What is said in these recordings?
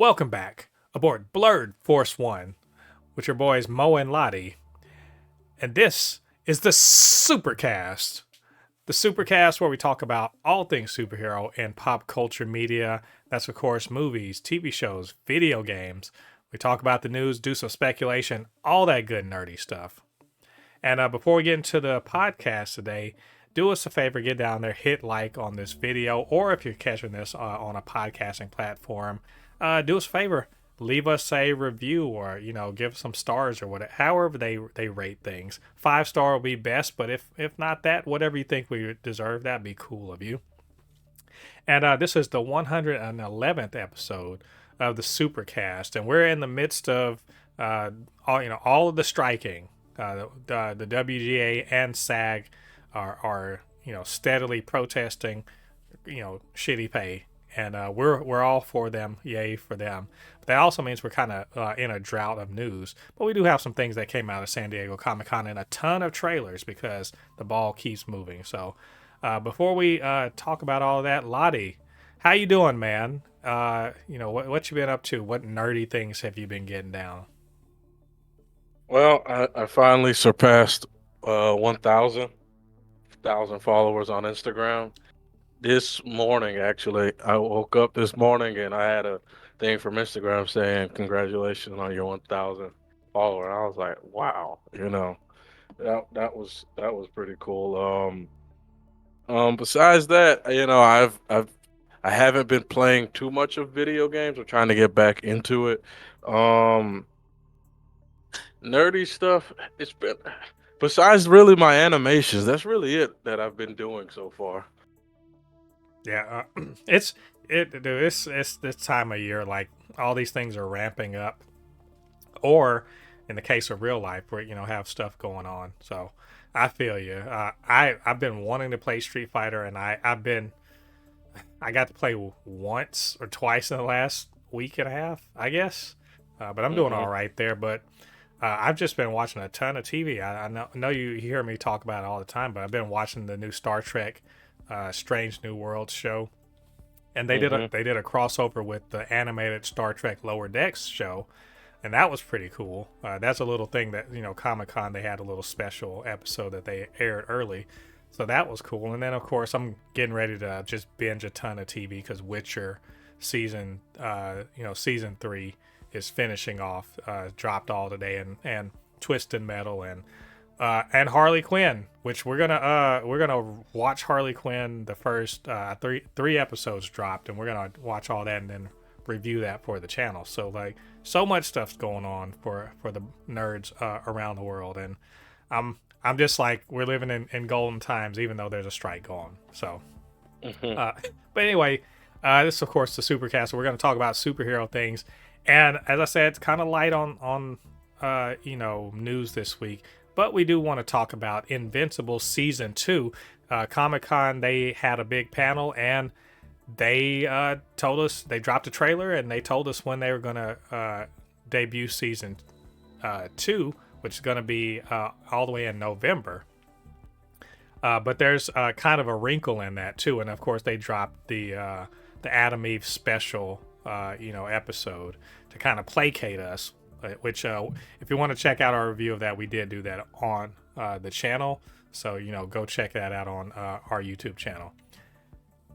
Welcome back aboard Blurred Force One with your boys Mo and Lottie. And this is the Supercast. The Supercast where we talk about all things superhero and pop culture media. That's, of course, movies, TV shows, video games. We talk about the news, do some speculation, all that good nerdy stuff. And before we get into the podcast today, do us a favor, get down there, hit like on this video, or if you're catching this on a podcasting platform, do us a favor, leave us a review or, give some stars or whatever, however they rate things. 5-star will be best, but if not that, whatever you think we deserve, that'd be cool of you. And this is the 111th episode of the Supercast, and we're in the midst of all of the striking. The WGA and SAG are steadily protesting shitty pay, and we're all for them. Yay for them. But that also means we're kind of in a drought of news, but we do have some things that came out of San Diego Comic-Con and a ton of trailers because the ball keeps moving. So before we talk about all of that, Lottie, how you doing, man? What you been up to? What nerdy things have you been getting down? Well, I finally surpassed 1,000 followers on Instagram. This morning, actually, I woke up this morning and I had a thing from Instagram saying, "Congratulations on your 1,000 follower." And I was like, "Wow," that was pretty cool. Besides that, I haven't been playing too much of video games. I'm trying to get back into it. Um, Nerdy stuff. It's been besides really my animations. That's really it that I've been doing so far. Yeah, dude. It's this time of year, like all these things are ramping up, or in the case of real life, where have stuff going on. So I feel you. I've been wanting to play Street Fighter, and I got to play once or twice in the last week and a half, I guess. But I'm doing hmm all right there. But I've just been watching a ton of TV. I know you hear me talk about it all the time, but I've been watching the new Star Trek, Strange New Worlds show, and hmm they did a crossover with the animated Star Trek Lower Decks show, and that was pretty cool. That's a little thing that Comic Con, they had a little special episode that they aired early, so that was cool. And then of course I'm getting ready to just binge a ton of TV because Witcher season 3 is finishing off, dropped all today, and Twisted Metal and Harley Quinn, which we're gonna watch Harley Quinn. The first three episodes dropped, and we're gonna watch all that and then review that for the channel. So like so much stuff's going on for the nerds around the world, and I'm just like we're living in golden times, even though there's a strike going. So, hmm uh, but anyway, this is of course the Supercast. So we're gonna talk about superhero things, and as I said, it's kind of light on news this week. But we do want to talk about Invincible Season 2. Comic Con, they had a big panel and they told us, they dropped a trailer and they told us when they were going to debut Season 2, which is going to be all the way in November. But there's kind of a wrinkle in that too. And of course, they dropped the Adam Eve special, episode to kind of placate us. Which, if you want to check out our review of that, we did do that on the channel. So, go check that out on our YouTube channel.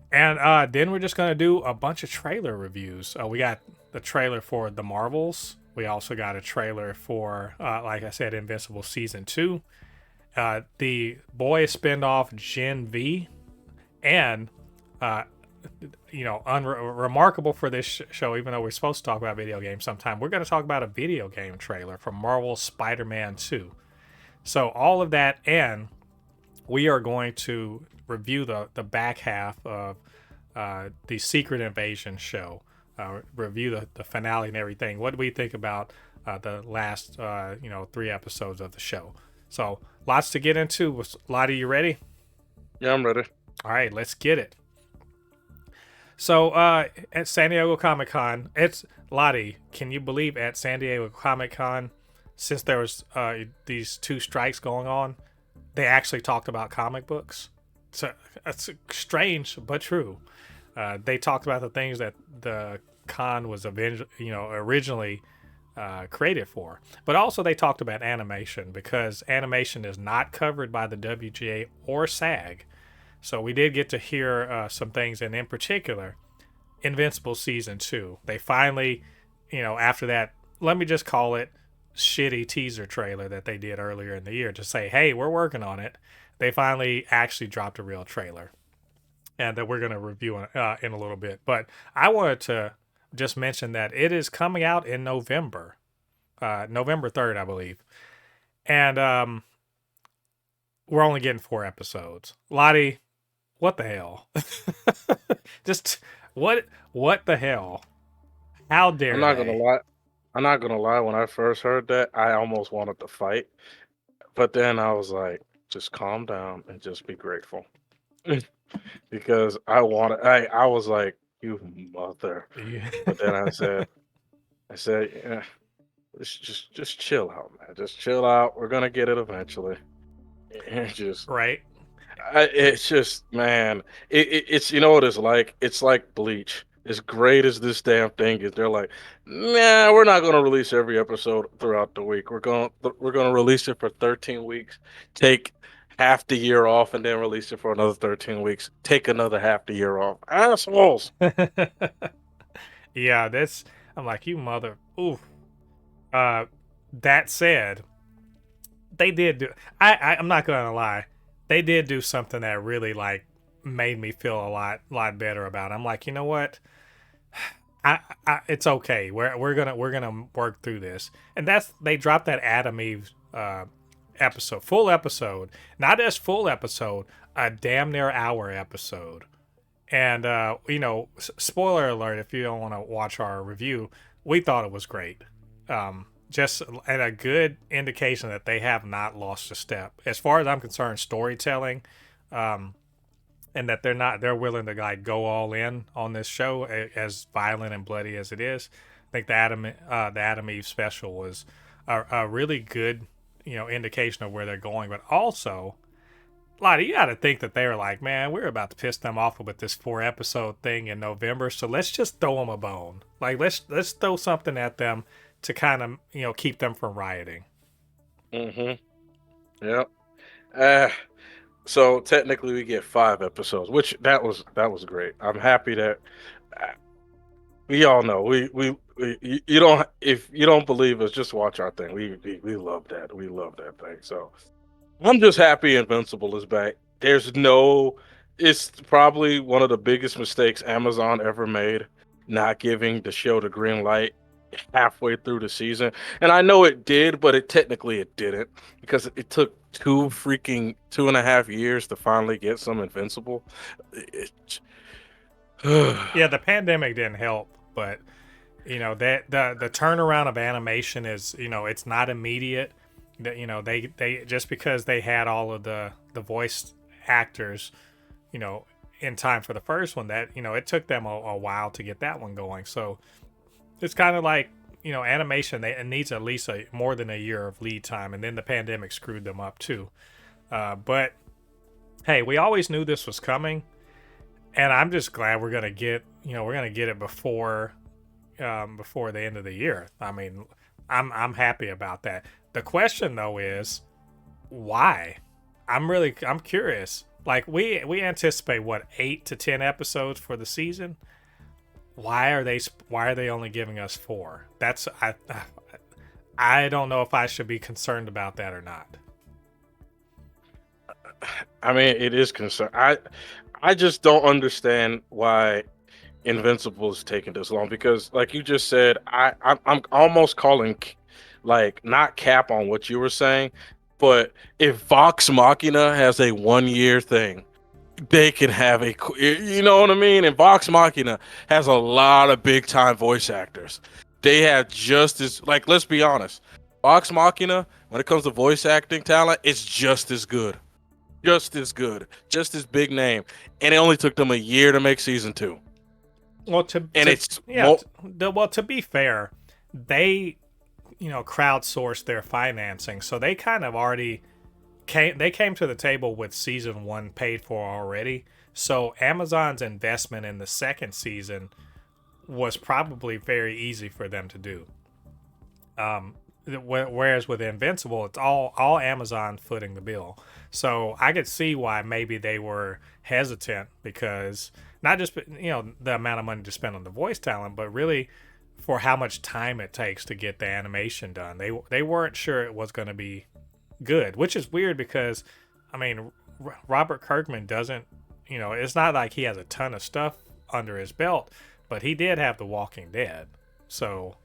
And then we're just going to do a bunch of trailer reviews. We got the trailer for The Marvels. We also got a trailer for, like I said, Invincible Season 2. The Boys spinoff Gen V. And remarkable for this show, even though we're supposed to talk about video games sometime, we're going to talk about a video game trailer for Marvel's Spider-Man 2. So all of that, and we are going to review the back half of the Secret Invasion show, review the finale and everything. What do we think about the last 3 episodes of the show? So lots to get into. Lottie, you ready? Yeah, I'm ready. All right, let's get it. So at San Diego Comic Con, it's Lottie. Can you believe at San Diego Comic Con, since there was these 2 strikes going on, they actually talked about comic books? So it's strange but true. They talked about the things that the con was originally created for. But also they talked about animation, because animation is not covered by the WGA or SAG. So we did get to hear some things, and in particular, Invincible season 2. They finally, after that, let me just call it shitty teaser trailer that they did earlier in the year to say, hey, we're working on it. They finally actually dropped a real trailer, and that we're going to review in a little bit. But I wanted to just mention that it is coming out in November, November 3rd, I believe. And we're only getting 4 episodes. Lottie, what the hell? Just what the hell? How dare I'm not gonna they? lie. I'm not gonna lie. When I first heard that, I almost wanted to fight, but then I was like, just calm down and just be grateful, because I was like, you mother. Yeah. But then I said, yeah, just chill out, man. Just chill out. We're gonna get it eventually. And just Right? it's just, man, it's, you know what it's like? It's like Bleach. As great as this damn thing is, they're like, nah, we're not gonna release every episode throughout the week. We're gonna release it for 13 weeks, take half the year off, and then release it for another 13 weeks. Take another half the year off. Assholes. Yeah, that's I'm like, you mother. Oof. Uh, that said, they did do. I'm not gonna lie, they did do something that really like made me feel a lot better about it. I'm like, you know what? It's okay. We're gonna work through this, and that's they dropped that Adam Eve episode, full episode, not as full episode, a damn near hour episode. And spoiler alert, if you don't want to watch our review, we thought it was great. Just and a good indication that they have not lost a step as far as I'm concerned, storytelling. And that they're willing to like go all in on this show, as violent and bloody as it is. I think the Adam Eve special was a really good indication of where they're going. But also, Lottie, you got to think that they were like, man, we're about to piss them off with this 4-episode thing in November, so let's just throw them a bone. Like let's throw something at them to kind of keep them from rioting. Mm-hmm. Yep. Uh, so technically we get 5 episodes, which that was great. I'm happy that uh, we all know you don't, if you don't believe us, just watch our thing. We love that. We love that thing. So I'm just happy Invincible is back. There's no, it's probably one of the biggest mistakes Amazon ever made, not giving the show the green light halfway through the season. And I know it did, but it didn't, because it took 2.5 years to finally get some Invincible. It, Yeah, the pandemic didn't help, but that the turnaround of animation is it's not immediate. That they just because they had all of the voice actors in time for the first one, that it took them a while to get that one going. So it's kind of like animation, it needs at least more than a year of lead time, and then the pandemic screwed them up too. But hey, we always knew this was coming, and I'm just glad we're gonna get it before the end of the year. I mean, I'm happy about that. The question though is why. I'm curious. Like we anticipate what, 8 to 10 episodes for the season. Why are they only giving us 4? That's I don't know if I should be concerned about that or not. I mean, it is concern. I just don't understand why Invincible is taking this long, because, like you just said, I'm almost calling, like, not cap on what you were saying, but if Vox Machina has a 1 year thing, they can have you know what I mean? And Vox Machina has a lot of big time voice actors. They have just as, like, let's be honest, Vox Machina, when it comes to voice acting talent, it's just as good. Just as good. Just as big name. And it only took them a year to make season 2. Well, And it's to be fair, they crowdsourced their financing, so they kind of already came to the table with season 1 paid for already. So Amazon's investment in the second season was probably very easy for them to do. Whereas with Invincible, it's all Amazon footing the bill. So I could see why maybe they were hesitant, because not just the amount of money to spend on the voice talent, but really for how much time it takes to get the animation done. They weren't sure it was going to be good, which is weird because I mean Robert Kirkman doesn't, it's not like he has a ton of stuff under his belt, but he did have The Walking Dead. So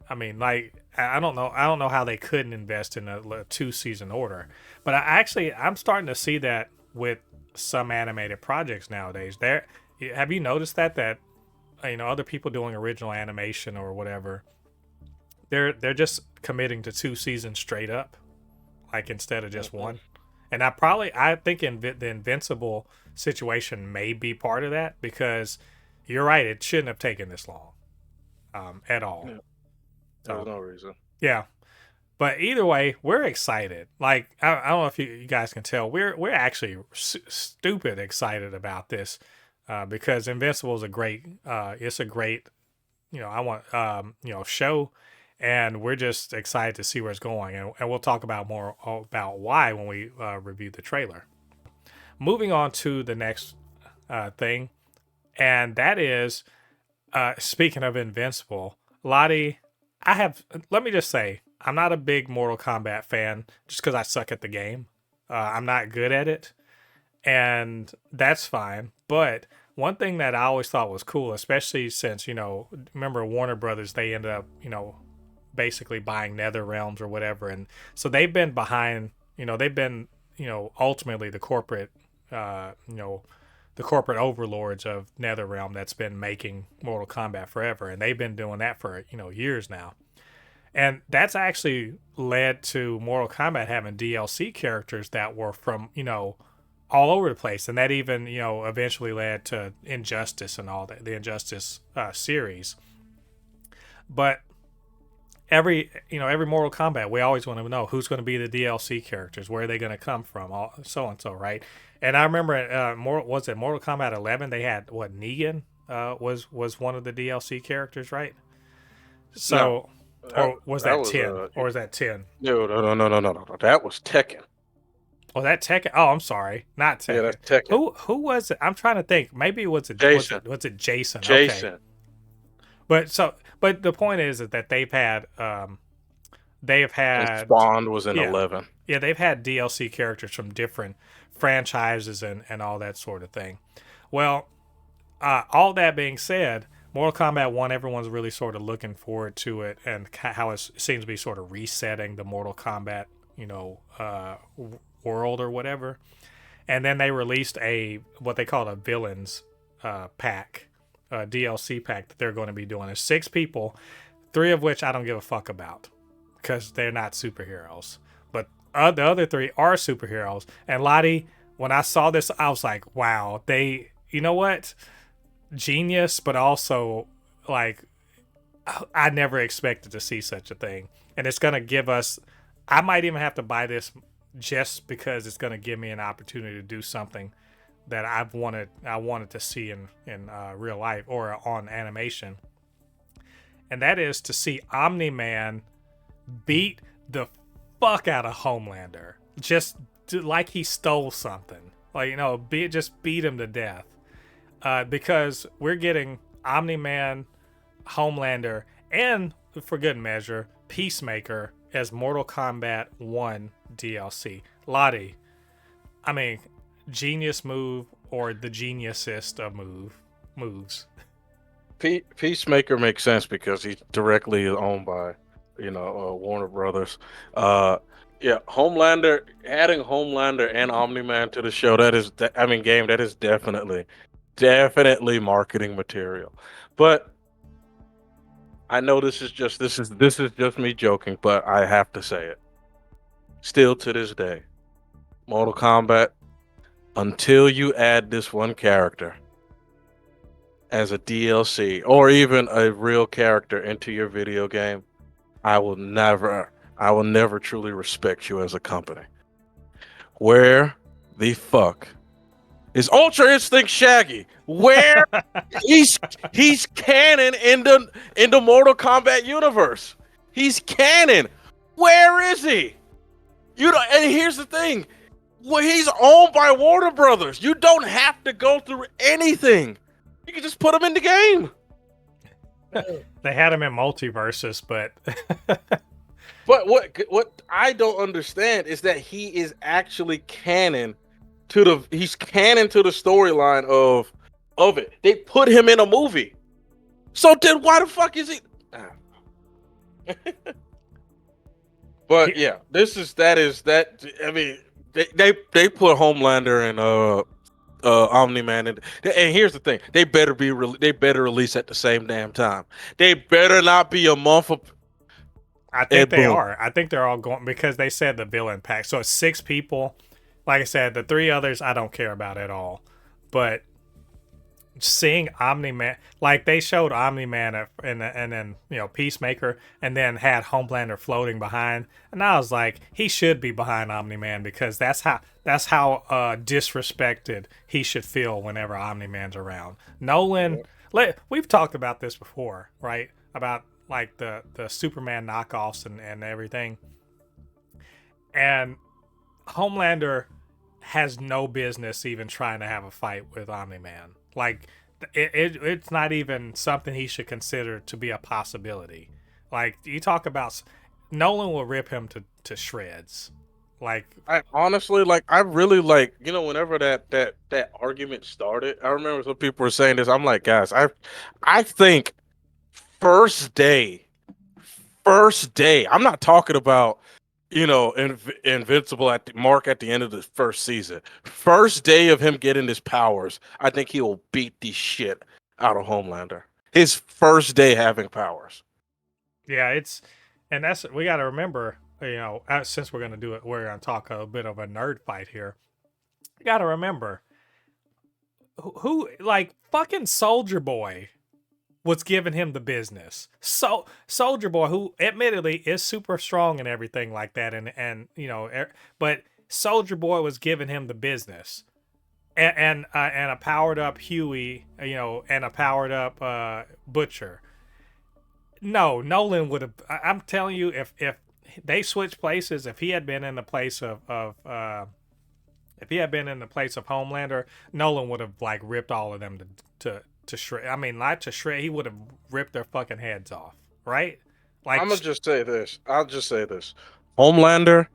I mean, like, I don't know how they couldn't invest in a 2-season order. But I'm starting to see that with some animated projects nowadays. Have you noticed that other people doing original animation or whatever, they're just committing to 2 seasons straight up, like instead of just one. And I think the Invincible situation may be part of that, because you're right, it shouldn't have taken this long, at all. Yeah. There's no reason. Yeah. But either way, we're excited. Like, I don't know if you guys can tell, we're actually stupid excited about this, because Invincible is a great show, and we're just excited to see where it's going, and we'll talk about more about why when we review the trailer. Moving on to the next thing, and that is, speaking of Invincible, Lottie, let me just say, I'm not a big Mortal Kombat fan just because I suck at the game. I'm not good at it, and that's fine. But one thing that I always thought was cool, especially since, remember Warner Brothers, they ended up, basically buying Nether Realms or whatever. And so they've been behind, ultimately the corporate, the corporate overlords of NetherRealm that's been making Mortal Kombat forever, and they've been doing that for years now. And that's actually led to Mortal Kombat having DLC characters that were from all over the place, and that even eventually led to Injustice and all that, the Injustice series. But every Mortal Kombat, we always want to know who's going to be the DLC characters, where are they going to come from, so and so, right? And I remember, was it Mortal Kombat 11? They had Negan was one of the DLC characters, right? So, no, or was that 10? Or was that 10? No. That was Tekken. Oh, that Tekken. Oh, I'm sorry, not Tekken. Yeah, that's Tekken. Who was it? I'm trying to think. Maybe it was Jason. Was it Jason? Jason. Okay. But the point is that they've had. And Spawn was in 11. Yeah, they've had DLC characters from different franchises and all that sort of thing. Well, all that being said, Mortal Kombat 1, everyone's really sort of looking forward to it, and how it seems to be sort of resetting the Mortal Kombat, world or whatever. And then they released what they call a villains pack, DLC pack that they're going to be doing. There's 6 people, 3 of which I don't give a fuck about, because they're not superheroes. But the other 3 are superheroes. And Lottie, when I saw this, I was like, wow, you know what? Genius, but also, like, I never expected to see such a thing. And it's going to give us, I might even have to buy this just because it's going to give me an opportunity to do something that I wanted to see in real life or on animation. And that is to see Omni-man beat the fuck out of Homelander, just like he stole something, like just beat him to death, because we're getting Omni-man, Homelander, and for good measure Peacemaker as Mortal Kombat 1 DLC. Lottie, I mean, genius move, or the geniusest of moves. Peacemaker makes sense because he's directly owned by Warner Brothers. Yeah, Homelander, adding Homelander and Omni-Man to the show, that is definitely marketing material. But I know this is just me joking, but I have to say it. Still to this day, Mortal Kombat, until you add this one character as a DLC or even a real character into your video game, I will never truly respect you as a company. Where the fuck is Ultra Instinct Shaggy. Where he's canon in the Mortal Kombat universe. He's canon. Where is he? You know, and here's the thing. Well, he's owned by Warner Brothers. You don't have to go through anything. You can just put him in the game. They had him in multiverses, but But what I don't understand is that he is actually canon to the storyline of it. They put him in a movie. So then why the fuck is he? But yeah, that. I mean, they put Homelander and Omni-man and here's the thing: they better release at the same damn time. They better not be a month of. I think they are. I think they're all going because they said the villain pack. So it's 6 people. Like I said, the 3 others I don't care about at all. But seeing Omni-man, like they showed Omni-man and then Peacemaker, and then had Homelander floating behind, and I was like, he should be behind Omni-man because that's how disrespected he should feel whenever Omni-man's around. Nolan, we've talked about this before, right? About like the Superman knockoffs and everything. And Homelander has no business even trying to have a fight with Omni-Man. Like, it's not even something he should consider to be a possibility. Like, you talk about... Nolan will rip him to shreds. Like... I honestly, I really, whenever that argument started, I remember some people were saying this, I'm like, guys, I think first day, I'm not talking about, Invincible at the end of the first season. First day of him getting his powers, I think he will beat the shit out of Homelander. His first day having powers. Yeah, we got to remember, since we're going to do it, we're going to talk a bit of a nerd fight here. You got to remember who fucking Soldier Boy was giving him the business. So Soldier Boy, who admittedly is super strong and everything like that, but Soldier Boy was giving him the business, and a powered up Huey, and a powered up Butcher. No, Nolan would have. I'm telling you, if they switched places, if he had been in the place of Homelander, Nolan would have ripped all of them to shred. I mean, not to shred. He would have ripped their fucking heads off, right? I'm gonna just say this. I'll just say this: Homelander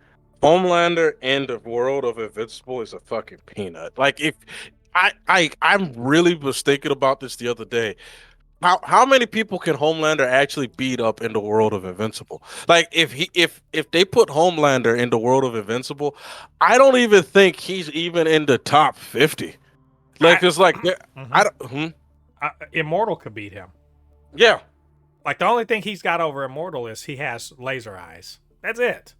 in the world of Invincible is a fucking peanut. Like, if I really was thinking about this the other day. How many people can Homelander actually beat up in the world of Invincible? Like, if they put Homelander in the world of Invincible, I don't even think he's even in the top 50. Immortal could beat him. Yeah. Like, the only thing he's got over Immortal is he has laser eyes. That's it.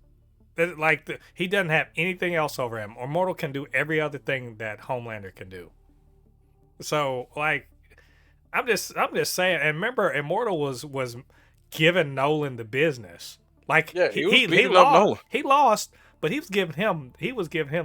He doesn't have anything else over him. Immortal can do every other thing that Homelander can do. So, I'm just saying. And remember, Immortal was giving Nolan the business. He lost, but he was giving him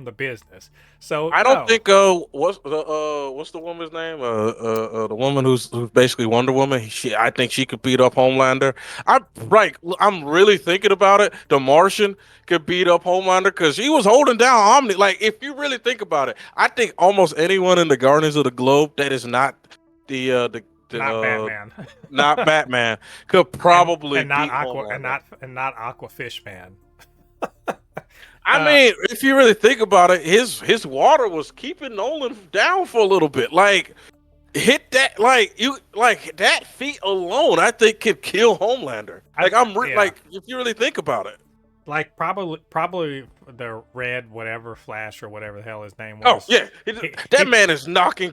the business. So I don't think what's the woman's name? The woman who's basically Wonder Woman. I think she could beat up Homelander. I'm really thinking about it. The Martian could beat up Homelander because he was holding down Omni. Like, if you really think about it, I think almost anyone in the Guardians of the Globe that is not not Batman, not Batman, could probably and not beat Aqua Homelander. and not Aquafish Man. I mean, if you really think about it, his water was keeping Nolan down for a little bit. Like, hit that, that feat alone, I think could kill Homelander. If you really think about it. Like, probably the red whatever Flash or whatever the hell his name Oh was. yeah, that man is knocking.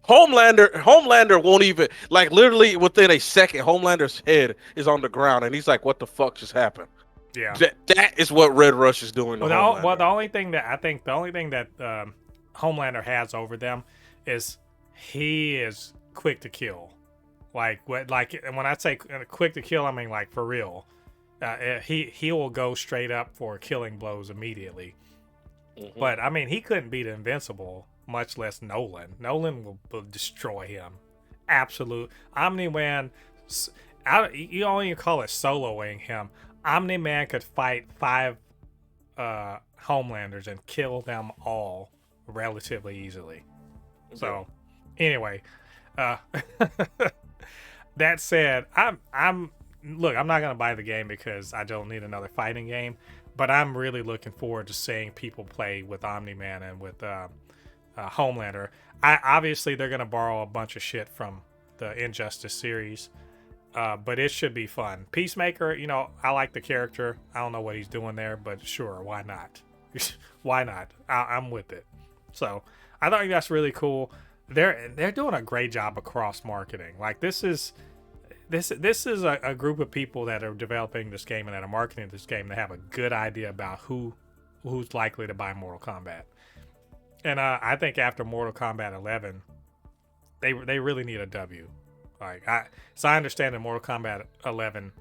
Homelander won't even, literally within a second, Homelander's head is on the ground, and he's like, "What the fuck just happened?" Yeah, that is what Red Rush is doing. The only thing that Homelander has over them is he is quick to kill. When I say quick to kill, I mean for real. He will go straight up for killing blows immediately. Mm-hmm. But I mean, he couldn't beat Invincible much less Nolan. Nolan will destroy him. Absolute. Omni-Man, you don't even call it soloing him. Omni-Man could fight 5 Homelanders and kill them all relatively easily. So, anyway, uh, that said, I'm look, I'm not gonna buy the game because I don't need another fighting game, but I'm really looking forward to seeing people play with Omni-Man and with Homelander. Obviously they're gonna borrow a bunch of shit from the Injustice series, but it should be fun. Peacemaker, I like the character. I don't know what he's doing there, but sure, why not? Why not? I'm with it. So I think that's really cool. They're doing a great job of cross marketing. Like this is a group of people that are developing this game and that are marketing this game that have a good idea about who's likely to buy Mortal Kombat. And I think after Mortal Kombat 11, they really need a W. I understand that Mortal Kombat 11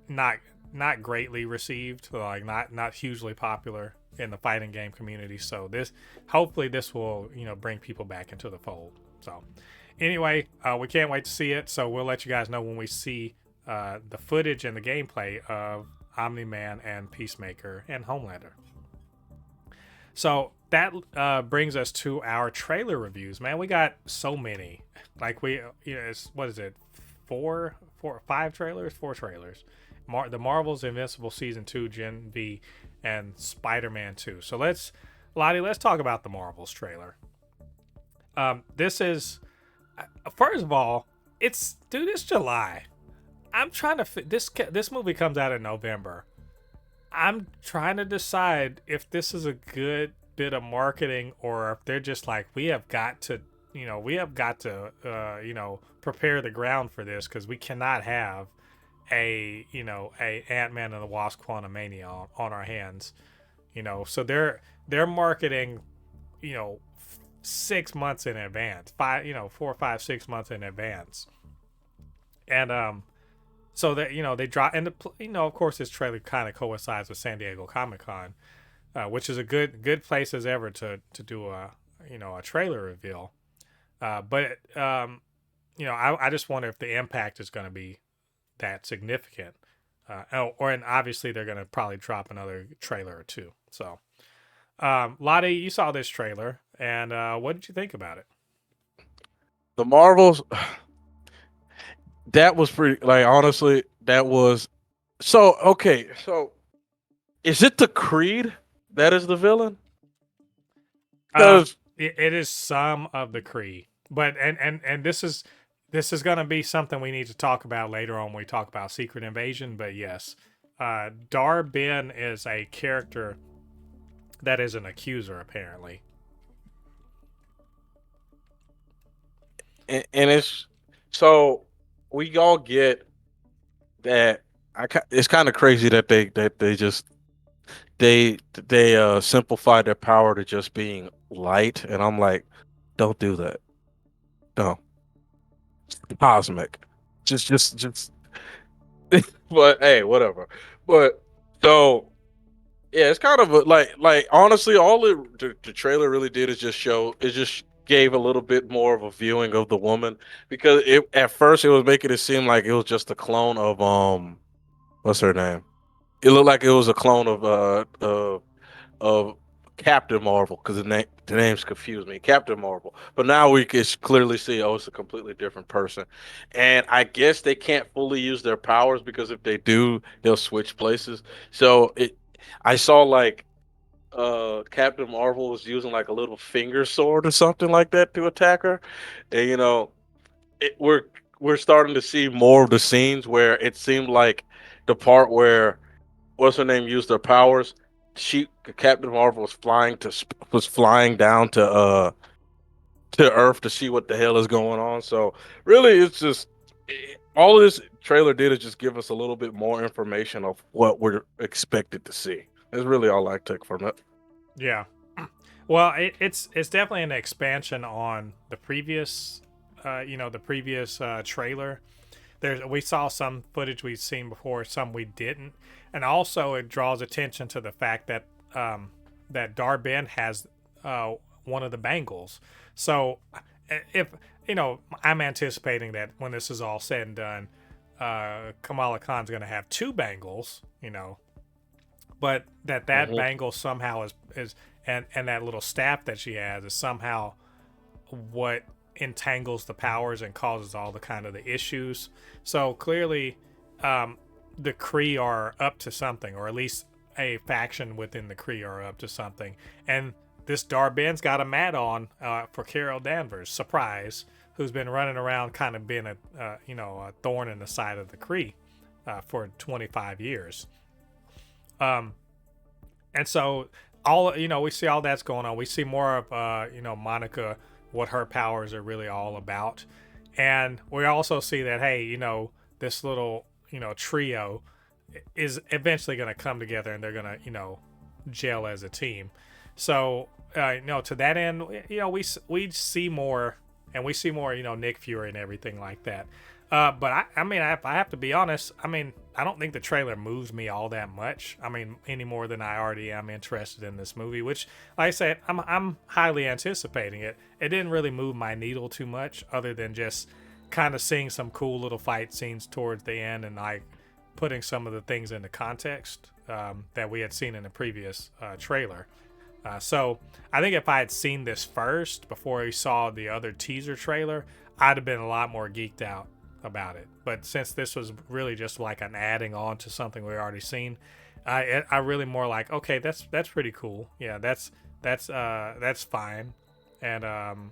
not greatly received, like not hugely popular in the fighting game community. So hopefully this will bring people back into the fold. So anyway, we can't wait to see it. So we'll let you guys know when we see the footage and the gameplay of Omni-Man and Peacemaker and Homelander. So that brings us to our trailer reviews. Man, we got so many. Like what is it? 5 trailers? 4 trailers. The Marvel's Invincible Season 2, Gen V, and Spider-Man 2. So Lottie, let's talk about the Marvel's trailer. This is, first of all, it's July. I'm trying to this movie comes out in November. I'm trying to decide if this is a good bit of marketing or if they're just like, we have got to prepare the ground for this because we cannot have a Ant-Man and the Wasp Quantumania on our hands. So they're marketing 6 months in advance, 4, 5, 6 months in advance. And so that they drop, and of course this trailer kind of coincides with San Diego Comic-Con, which is a good place as ever to do a trailer reveal. But I just wonder if the impact is going to be that significant. And obviously they're going to probably drop another trailer or two. So, Lottie, you saw this trailer, and what did you think about it? The Marvels, that was pretty, honestly, that was, okay, so is it the Creed that is the villain? Because it is some of the Kree, but and this is going to be something we need to talk about later on when we talk about Secret Invasion. But yes, Dar-Ben is a character that is an accuser, apparently. And it's, so we all get that. It's kind of crazy that they just simplify their power to just being light, and I'm like, don't do that. No, cosmic, just. But hey, whatever. But so yeah, it's kind of like honestly, all the trailer really did is just gave a little bit more of a viewing of the woman, because at first it was making it seem like it was just a clone of what's her name? It looked like it was a clone of Captain Marvel, because the names confused me. Captain Marvel, but now we can clearly see, it's a completely different person, and I guess they can't fully use their powers, because if they do, they'll switch places. So I saw Captain Marvel was using like a little finger sword or something like that to attack her, and we're starting to see more of the scenes where it seemed like the part where what's her name used her powers. Captain Marvel was flying down to Earth to see what the hell is going on. So really, it's just all of this trailer did is just give us a little bit more information of what we're expected to see. That's really all I took from it. Yeah. Well, it's definitely an expansion on the previous, trailer. We saw some footage we've seen before, some we didn't, and also it draws attention to the fact that that Dar-Ben has one of the bangles. So if I'm anticipating that when this is all said and done, Kamala Khan's going to have two bangles, but that Hmm. bangle somehow is and that little staff that she has is somehow what entangles the powers and causes all the kind of the issues. So clearly, the Kree are up to something, or at least a faction within the Kree are up to something. And this Darben's got a mat on for Carol Danvers, surprise, who's been running around kind of being a thorn in the side of the Kree for 25 years. And so all we see all that's going on. We see more of Monica, what her powers are really all about, and we also see that hey, this little trio is eventually going to come together and they're going to gel as a team. So to that end, we see more, and we see more Nick Fury and everything like that. But I mean, if I have to be honest, I mean, I don't think the trailer moves me all that much. I mean, any more than I already am interested in this movie, which, like I said, I'm highly anticipating it. It didn't really move my needle too much, other than just kind of seeing some cool little fight scenes towards the end and like putting some of the things into context that we had seen in the previous trailer. So I think if I had seen this first before we saw the other teaser trailer, I'd have been a lot more geeked out about it. But since this was really just like an adding on to something we already seen, I really more like, okay, that's pretty cool. Yeah, that's fine, and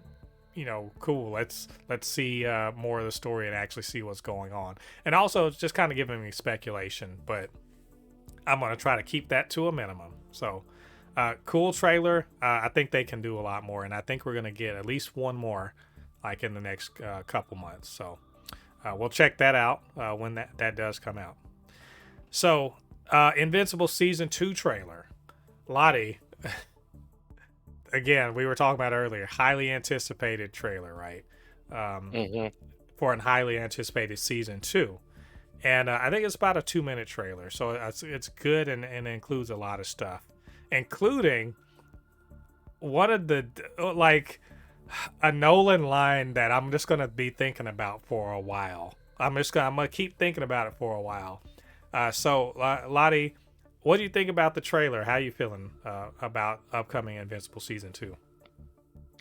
cool. Let's see more of the story and actually see what's going on. And also, it's just kind of giving me speculation, but I'm gonna try to keep that to a minimum. So, cool trailer. I think they can do a lot more, and I think we're gonna get at least one more, like in the next couple months. So. We'll check that out when that does come out. So, Invincible Season 2 trailer. Lottie, again, we were talking about earlier, highly anticipated trailer, right? Hmm. For an highly anticipated Season 2. And I think it's about a 2-minute trailer. So, it's good and includes a lot of stuff, including one of the, like, a Nolan line that I'm just gonna be thinking about for a while. I'm gonna keep thinking about it for a while. So Lottie, what do you think about the trailer? How you feeling about upcoming Invincible Season 2?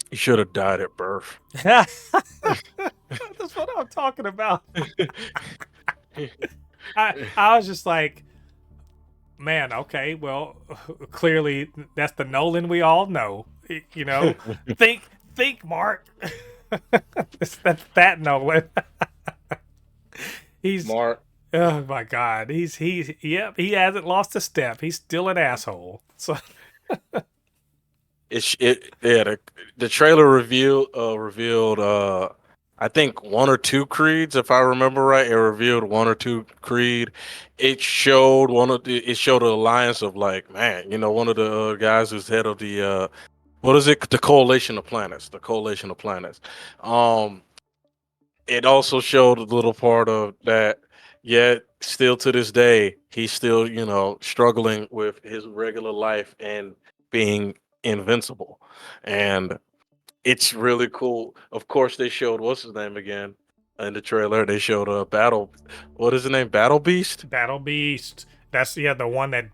You should have died at birth. That's what I'm talking about. I was just like, man, okay, well, clearly that's the Nolan we all know. Think, Mark. It's that Nolan. He's Mark. oh my god. Yep, he hasn't lost a step. He's still an asshole. So The trailer revealed I think one or two creeds, if I remember right. It revealed one or two creed. It showed an alliance of, like, man, one of the guys who's head of the what is it, the coalition of planets. um it also showed a little part of that, yet still to this day he's still struggling with his regular life and being invincible. And it's really cool. Of course, they showed, what's his name again, in the trailer. They showed a battle. What is his name? Battle Beast. Battle Beast. That's the one that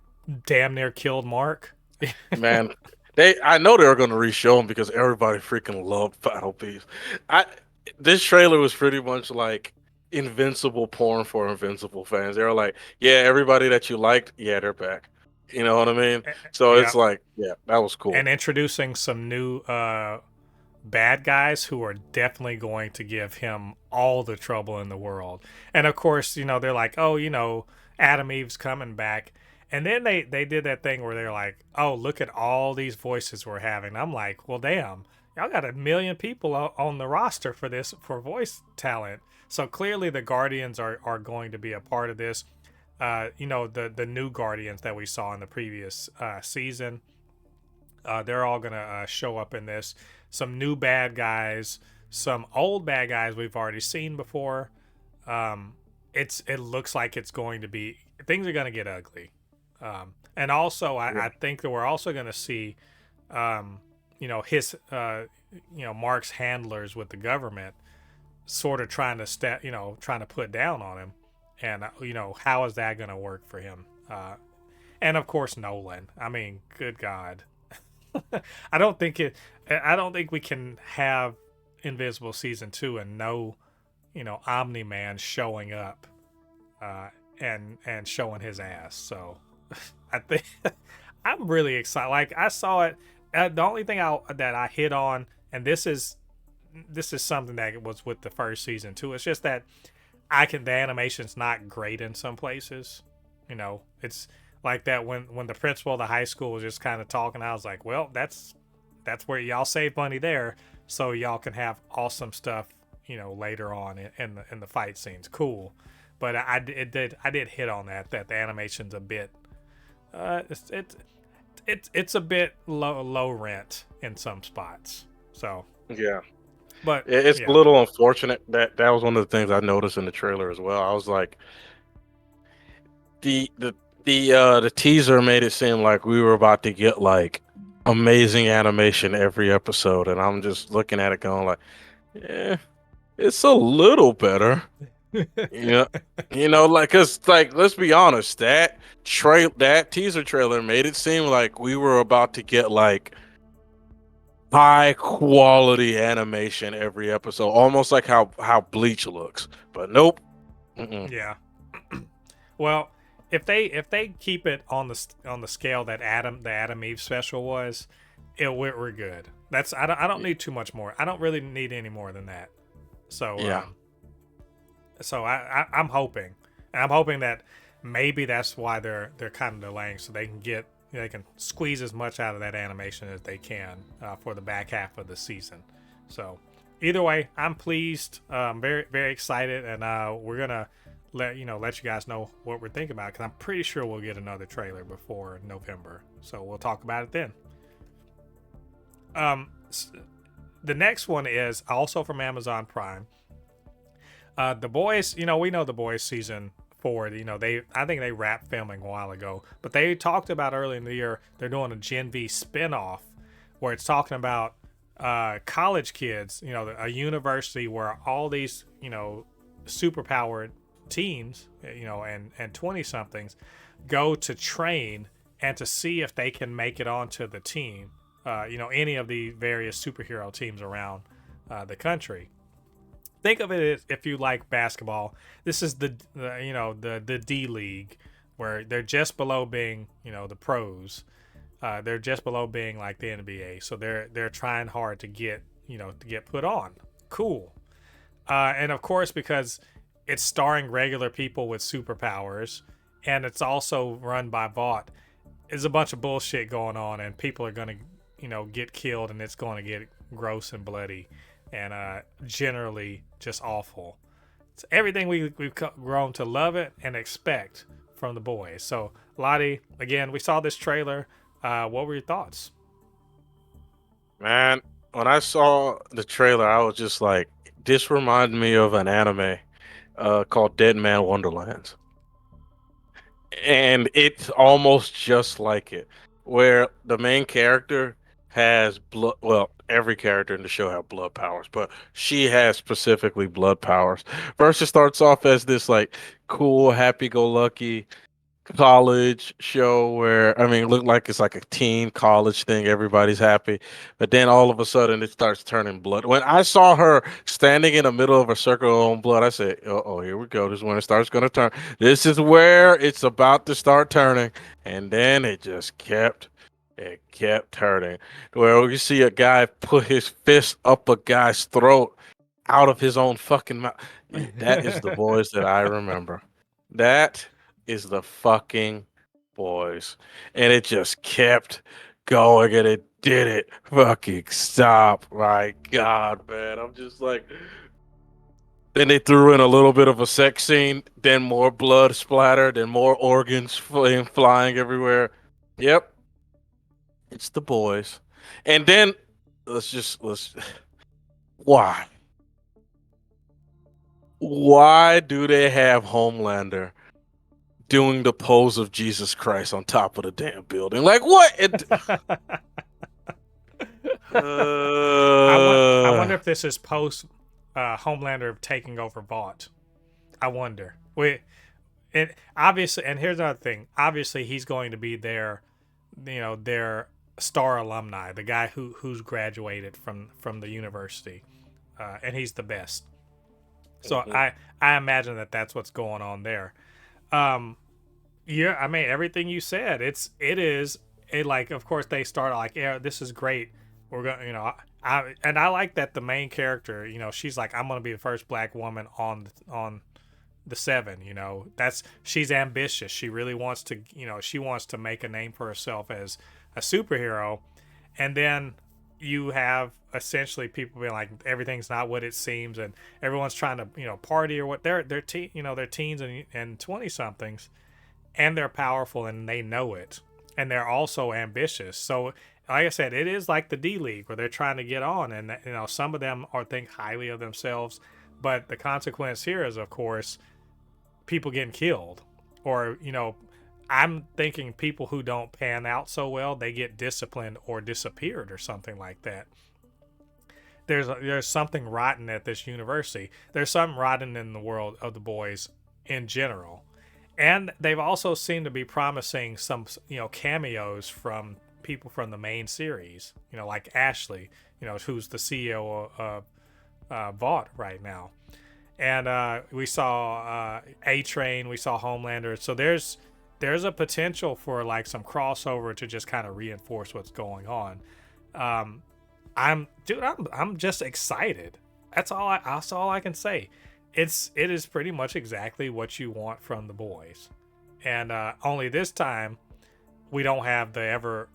damn near killed Mark. Man, I know they're going to re-show him because everybody freaking loved Battle Beast. I This trailer was pretty much like Invincible porn for Invincible fans. They were like, yeah, everybody that you liked, yeah, they're back. You know what I mean? So Yeah, it's like, yeah, that was cool. and introducing some new bad guys who are definitely going to give him all the trouble in the world. And of course, they're like, oh, Adam Eve's coming back. And then they did that thing where they're like, oh, look at all these voices we're having. I'm like, well, damn, y'all got 1 million people on the roster for voice talent. So clearly the Guardians are going to be a part of this. The new Guardians that we saw in the previous season. They're all gonna show up in this. Some new bad guys, some old bad guys we've already seen before. It looks like it's going to be, things are gonna get ugly. And also, I think that we're also gonna see his Mark's handlers with the government sort of trying to trying to put down on him, and how is that going to work for him? And of course Nolan. I mean, good God, I don't think it. I don't think we can have Invincible season 2 and no, Omni-man showing up, and showing his ass. So I think I'm really excited. Like I saw it. The only thing that I hit on, and this is something that was with the first season too. It's just that the animation's not great in some places. It's like that when the principal of the high school was just kind of talking. I was like, well, that's where y'all save money there, so y'all can have awesome stuff, later on in the fight scenes. Cool, but I did hit on that the animation's a bit, it's a bit low rent in some spots. So Yeah. but It's a yeah. little unfortunate that was one of the things I noticed in the trailer as well. I was like, the the the teaser made it seem like we were about to get like amazing animation every episode, and I'm just looking at it going like, yeah, it's a little better. Yeah, like, cause like, let's be honest, that teaser trailer made it seem like we were about to get like high quality animation every episode, almost like how Bleach looks. But nope. Mm-mm. Yeah. Well, if they keep it on the scale that the Adam Eve special was, we're good. I don't need too much more. I don't really need any more than that. So Yeah. I'm hoping, and I'm hoping that maybe that's why they're kind of delaying, so they can squeeze as much out of that animation as they can for the back half of the season. So either way, I'm pleased. Very very excited, and we're gonna let you guys know what we're thinking about, because I'm pretty sure we'll get another trailer before November. So we'll talk about it then. The next one is also from Amazon Prime. The Boys, we know The Boys season 4. I think they wrapped filming a while ago, but they talked about early in the year they're doing a Gen V spinoff where it's talking about college kids, a university where all these, superpowered teens, and 20 somethings go to train and to see if they can make it onto the team, any of the various superhero teams around the country. Think of it as, if you like basketball, this is the D League, where they're just below being, the pros. They're just below being like the NBA. So they're trying hard to get put on. Cool. And of course, because it's starring regular people with superpowers, and it's also run by Vought, there's a bunch of bullshit going on, and people are gonna get killed, and it's going to get gross and bloody, and generally just awful. It's everything we've grown to love it and expect from The Boys. So Lottie, again, we saw this trailer. What were your thoughts? Man, when I saw the trailer, I was just like, this reminded me of an anime called Dead Man Wonderlands. And it's almost just like it, where the main character has blood. Well, every character in the show have blood powers, but she has specifically blood powers. First, it starts off as this like cool, happy-go-lucky college show where, I mean, it looked like it's like a teen college thing. Everybody's happy, but then all of a sudden it starts turning blood. When I saw her standing in the middle of a circle of blood, I said, "Oh, here we go. This is when it starts going to turn. This is where it's about to start turning." And then it kept turning. Where you see a guy put his fist up a guy's throat out of his own fucking mouth. That is the Boys that I remember. That is the fucking Boys. And it just kept going, and it didn't fucking stop. My God, man. I'm just like, then they threw in a little bit of a sex scene, then more blood splatter, then more organs flying everywhere. Yep, it's the Boys. And then let's why? Why do they have Homelander doing the pose of Jesus Christ on top of the damn building? Like, what? I Uh, wonder if this is post Homelander taking over Vought. I wonder. It obviously, and here's another thing. Obviously, he's going to be their star alumni, the guy who's graduated from the university, and he's the best. So mhm. I imagine that that's what's going on there. Um, yeah, I mean everything you said. It is it like of course they start like yeah this is great. We're gonna I like that the main character she's like I'm gonna be the first black woman on the seven. That's she's ambitious. She really wants to she wants to make a name for herself as a superhero, and then you have essentially people being like everything's not what it seems and everyone's trying to party or what they're teens and 20 somethings and they're powerful and they know it and they're also ambitious. So like I said, it is like the D League where they're trying to get on, and some of them are think highly of themselves, but the consequence here is of course people getting killed, or I'm thinking people who don't pan out so well they get disciplined or disappeared or something like that. There's something rotten at this university. There's something rotten in the world of the boys in general, and they've also seemed to be promising some cameos from people from the main series. Like Ashley, who's the CEO of Vought right now, and we saw A Train, we saw Homelander. So there's a potential for like some crossover to just kind of reinforce what's going on. Um, I'm just excited. That's all I can say. It is pretty much exactly what you want from the boys, and only this time we don't have the ever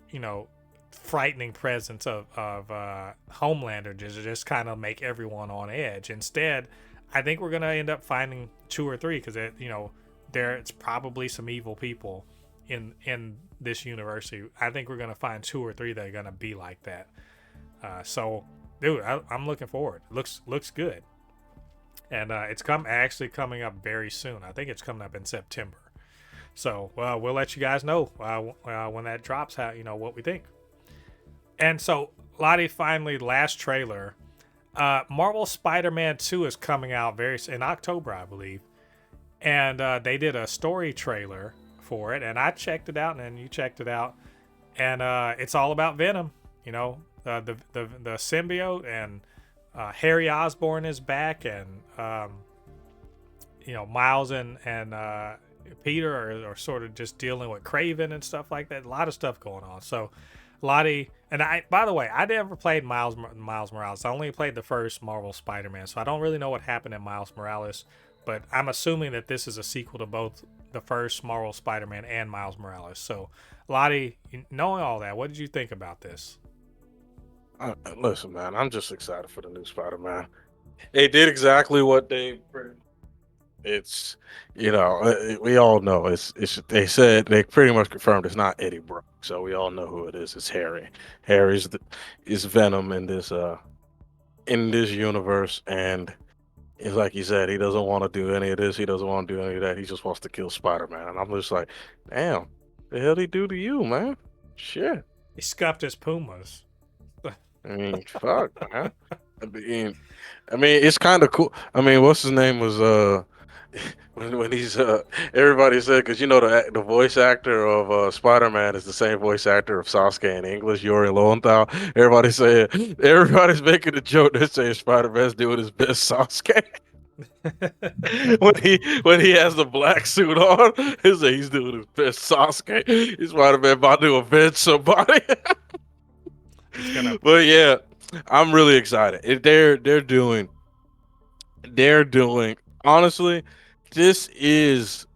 frightening presence of Homelander just kind of make everyone on edge. Instead, I think we're gonna end up finding two or three because there's probably some evil people in this university. I think we're gonna find two or three that are gonna be like that. So, dude, I'm looking forward. Looks good, and it's actually coming up very soon. I think it's coming up in September. So, we'll let you guys know when that drops. How what we think. And so, Lottie, finally, last trailer. Marvel Spider-Man 2 is coming out in October, I believe, and they did a story trailer for it, and I checked it out, and you checked it out, and it's all about Venom. The symbiote, and Harry Osborn is back, and Miles and Peter are sort of just dealing with Craven and stuff like that. A lot of stuff going on. So Lottie and I. By the way, I never played Miles Morales. I only played the first Marvel Spider-Man, so I don't really know what happened in Miles Morales. But I'm assuming that this is a sequel to both the first Marvel Spider-Man and Miles Morales. So Lottie, knowing all that, what did you think about this? Listen, man, I'm just excited for the new Spider-Man. They did exactly what they. It's we all know it's they said they pretty much confirmed it's not Eddie Brock, so we all know who it is. It's Harry. Is Venom in this universe, and it's like you said, he doesn't want to do any of this. He doesn't want to do any of that. He just wants to kill Spider-Man. And I'm just like, damn, the hell did he do to you, man? Shit. He scuffed his pumas. I mean, fuck, man. I mean, it's kind of cool. I mean, what's his name was when he's everybody said because the voice actor of Spider-Man is the same voice actor of Sasuke in English, Yuri Lowenthal. Everybody's making a joke that saying Spider-Man's doing his best Sasuke. when he has the black suit on, he's doing his best Sasuke. He's Spider-Man about to avenge somebody. He's gonna. But yeah, I'm really excited. They're doing honestly, this is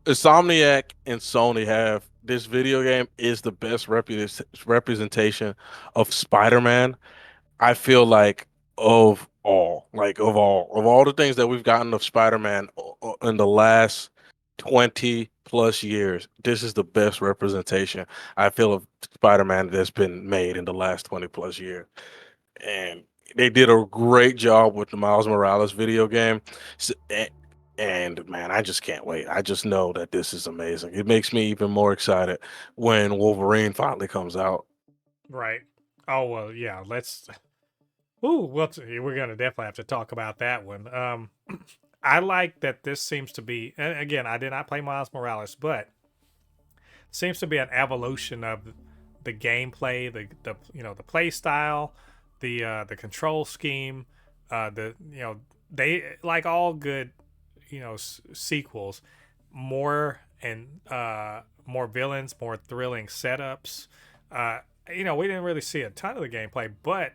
Insomniac and Sony have this video game is the best representation of Spider-Man. I feel like of all the things that we've gotten of Spider-Man in the last 20 plus years, this is the best representation I feel of Spider-Man that's been made in the last 20 plus years. And they did a great job with the Miles Morales video game. And man, I just can't wait. I just know that this is amazing. It makes me even more excited when Wolverine finally comes out. Right. Oh well, yeah. Let's. Ooh, we're gonna definitely have to talk about that one. I like that this seems to be. And again, I did not play Miles Morales, but seems to be an evolution of the gameplay, the the play style, the control scheme, the they like all good sequels, more and more villains, more thrilling setups. We didn't really see a ton of the gameplay, but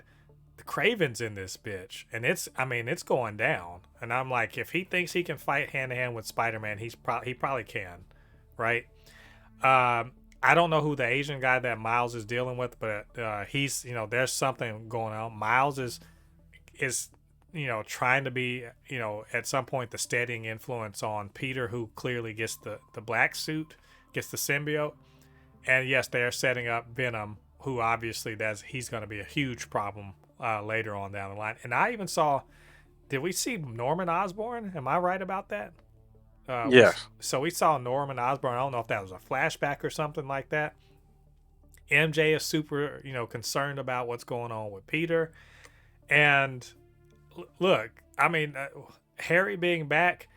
the Craven's in this bitch, and it's going down. And I'm like, if he thinks he can fight hand to hand with Spider-Man, he probably can, right? I don't know who the Asian guy that Miles is dealing with, but he's there's something going on. Miles is trying to be at some point the steadying influence on Peter, who clearly gets the black suit, gets the symbiote, and yes, they are setting up Venom, who obviously he's going to be a huge problem later on down the line. And I even saw, did we see Norman Osborn? Am I right about that? Yes. So we saw Norman Osborn. I don't know if that was a flashback or something like that. MJ is super, concerned about what's going on with Peter. And look, I mean, Harry being back,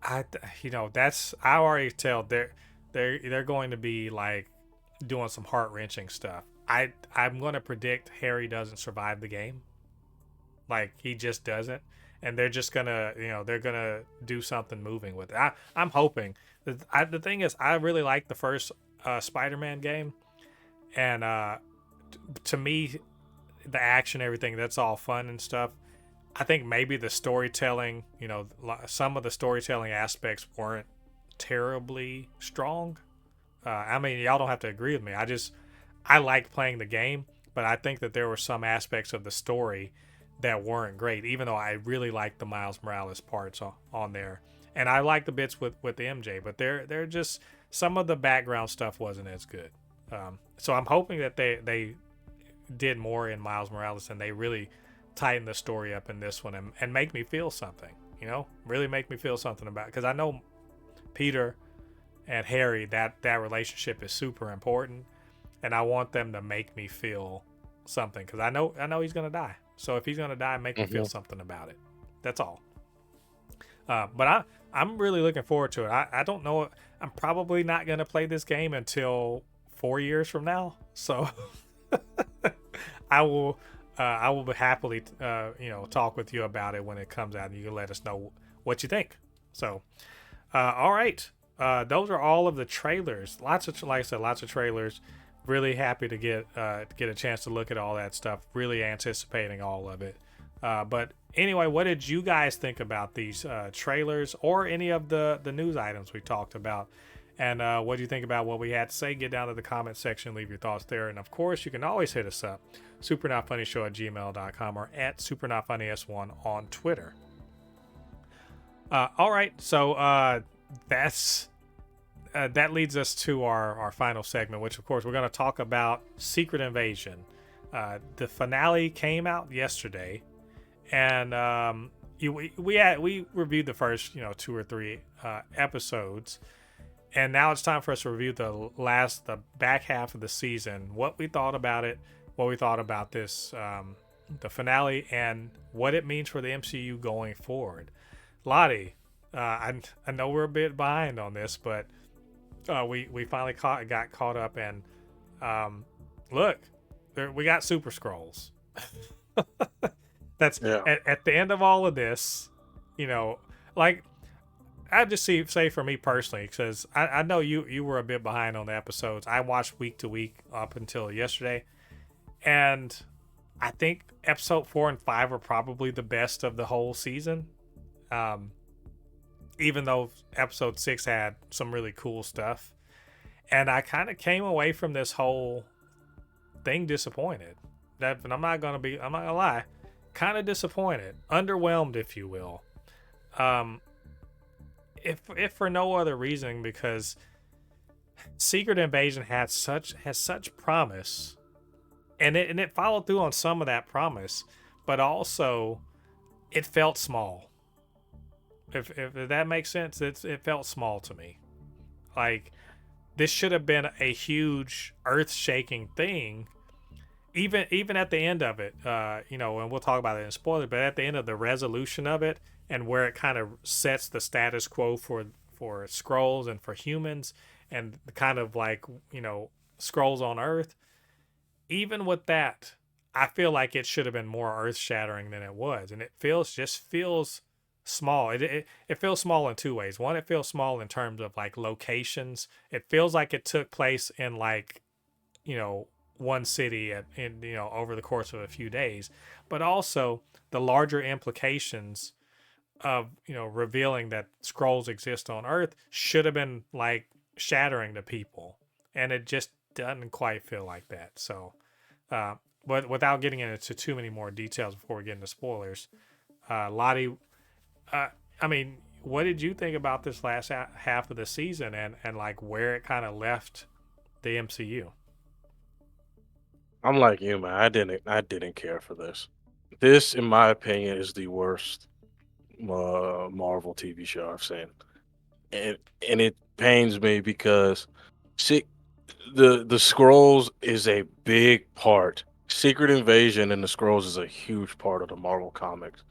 that's I already tell they're going to be like doing some heart wrenching stuff. I'm going to predict Harry doesn't survive the game. Like he just doesn't, and they're just gonna they're gonna do something moving with it. I'm hoping. The thing is, I really like the first Spider-Man game, and to me, the action, everything, that's all fun and stuff. I think maybe the storytelling, some of the storytelling aspects weren't terribly strong. I mean, y'all don't have to agree with me. I like playing the game, but I think that there were some aspects of the story that weren't great, even though I really like the Miles Morales parts on there. And I like the bits with MJ, but they're just, some of the background stuff wasn't as good. So I'm hoping that they did more in Miles Morales and they really tighten the story up in this one and make me feel something, really make me feel something about it. Because I know Peter and Harry, that relationship is super important, and I want them to make me feel something, because I know he's gonna die. So if he's gonna die, make me feel something about it. That's all. But I'm really looking forward to it. I don't know. I'm probably not gonna play this game until 4 years from now. So I will happily talk with you about it when it comes out, and you can let us know what you think. So all right. Those are all of the trailers. Like I said, lots of trailers. Really happy to get a chance to look at all that stuff. Really anticipating all of it. But anyway, what did you guys think about these trailers or any of the news items we talked about? And what do you think about what we had to say? Get down to the comment section, leave your thoughts there. And of course, you can always hit us up, supernotfunnyshow@gmail.com or at supernotfunnys1 on Twitter. All right, so that leads us to our final segment, which of course we're going to talk about Secret Invasion. The finale came out yesterday, and we reviewed the first 2 or 3 episodes, and now it's time for us to review the back half of the season. What we thought about it, what we thought about this, the finale, and what it means for the MCU going forward. Lottie, I know we're a bit behind on this, but we finally got caught up, and look, we got Super Scrolls. That's at the end of all of this, like I just say for me personally, because I know you were a bit behind on the episodes. I watched week to week up until yesterday, and I think episode 4 and 5 are probably the best of the whole season. Even though episode 6 had some really cool stuff. And I kind of came away from this whole thing disappointed. And I'm not gonna lie, kind of disappointed, underwhelmed, if you will. If for no other reason, because Secret Invasion has such promise, and it followed through on some of that promise, but also it felt small. If that makes sense, it felt small to me. Like, this should have been a huge, earth-shaking thing, even at the end of it, you know, and we'll talk about it in spoiler, but at the end of the resolution of it and where it kind of sets the status quo for scrolls and for humans and the kind of like, you know, scrolls on Earth, even with that, I feel like it should have been more earth shattering than it was, and it feels small. It feels small in two ways. One, it feels small in terms of like locations. It feels like it took place in like, you know, one city in, you know, over the course of a few days, but also the larger implications of, you know, revealing that scrolls exist on Earth should have been like shattering to people, and it just doesn't quite feel like that. So, uh, but without getting into too many more details before we get into spoilers, Lottie, uh, I mean, what did you think about this last half of the season and like where it kind of left the MCU? I'm like you, man. I didn't care for this. This, in my opinion, is the worst Marvel TV show I've seen, and and it pains me because see, the scrolls is a big part. Secret Invasion and the scrolls is a huge part of the Marvel comics.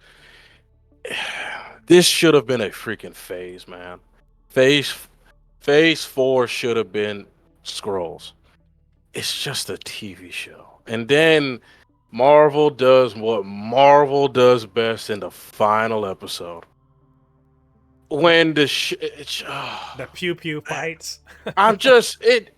This should have been a freaking phase, man. Phase Phase 4 should have been scrolls. It's just a TV show. And then Marvel does what Marvel does best in the final episode. The When the pew pew fights. I'm just it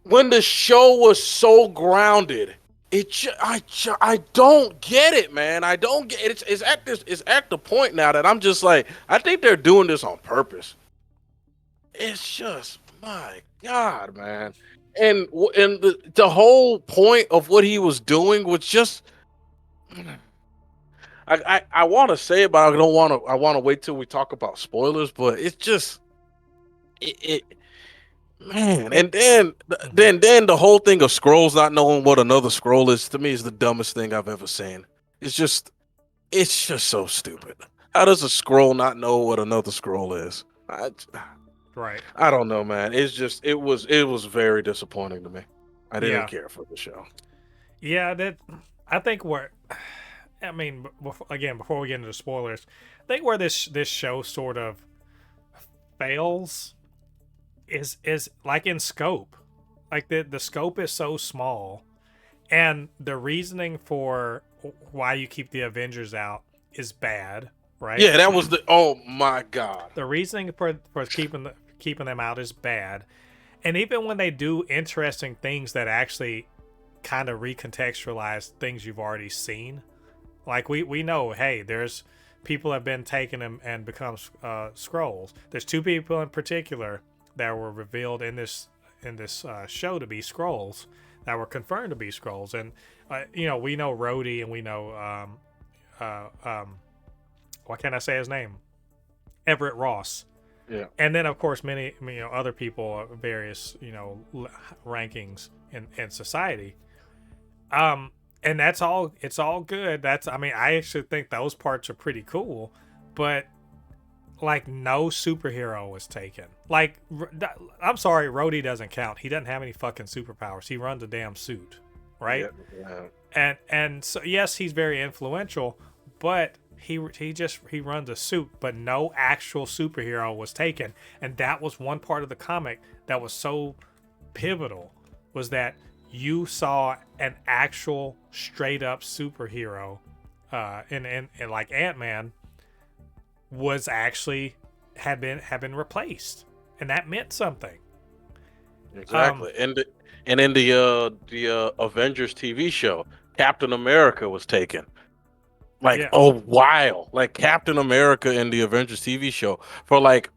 when the show was so grounded, I don't get it, man. I don't get it. It's at the point now that I'm just like I think they're doing this on purpose. It's just my God, man. And the whole point of what he was doing was just I want to say it, but I don't want to. I want to wait till we talk about spoilers. But it's just it man. it And then Mhm. the whole thing of scrolls not knowing what another scroll is to me is the dumbest thing I've ever seen. It's just so stupid. How does a scroll not know what another scroll is? Right. I don't know, man. It was very disappointing to me. I didn't Yeah. care for the show. Yeah, that I think where I mean, again, before we get into the spoilers, I think where this show sort of fails is like in scope. Like the scope is so small, and the reasoning for why you keep the Avengers out is bad, right? Yeah, that was the oh my god. The reasoning for keeping them out is bad, and even when they do interesting things that actually kind of recontextualize things you've already seen, like we know, hey, there's people have been taken and become scrolls. There's two people in particular that were revealed in this show to be scrolls, that were confirmed to be scrolls, and you know, we know Rhodey, and we know why can't I say his name? Everett Ross. Yeah. And then of course many, you know, other people various, you know, rankings in society. And that's all, it's all good. That's, I mean, I actually think those parts are pretty cool, but like no superhero was taken. Like I'm sorry, Rhodey doesn't count. He doesn't have any fucking superpowers. He runs a damn suit, right? Yeah. Yeah. And so yes, he's very influential, but he runs a suit, but no actual superhero was taken. And that was one part of the comic that was so pivotal, was that you saw an actual straight up superhero, and like Ant-Man was actually had been replaced, and that meant something. Exactly. And in the Avengers TV show, Captain America was taken. Like Yeah, a while. Like Captain America in the Avengers TV show for like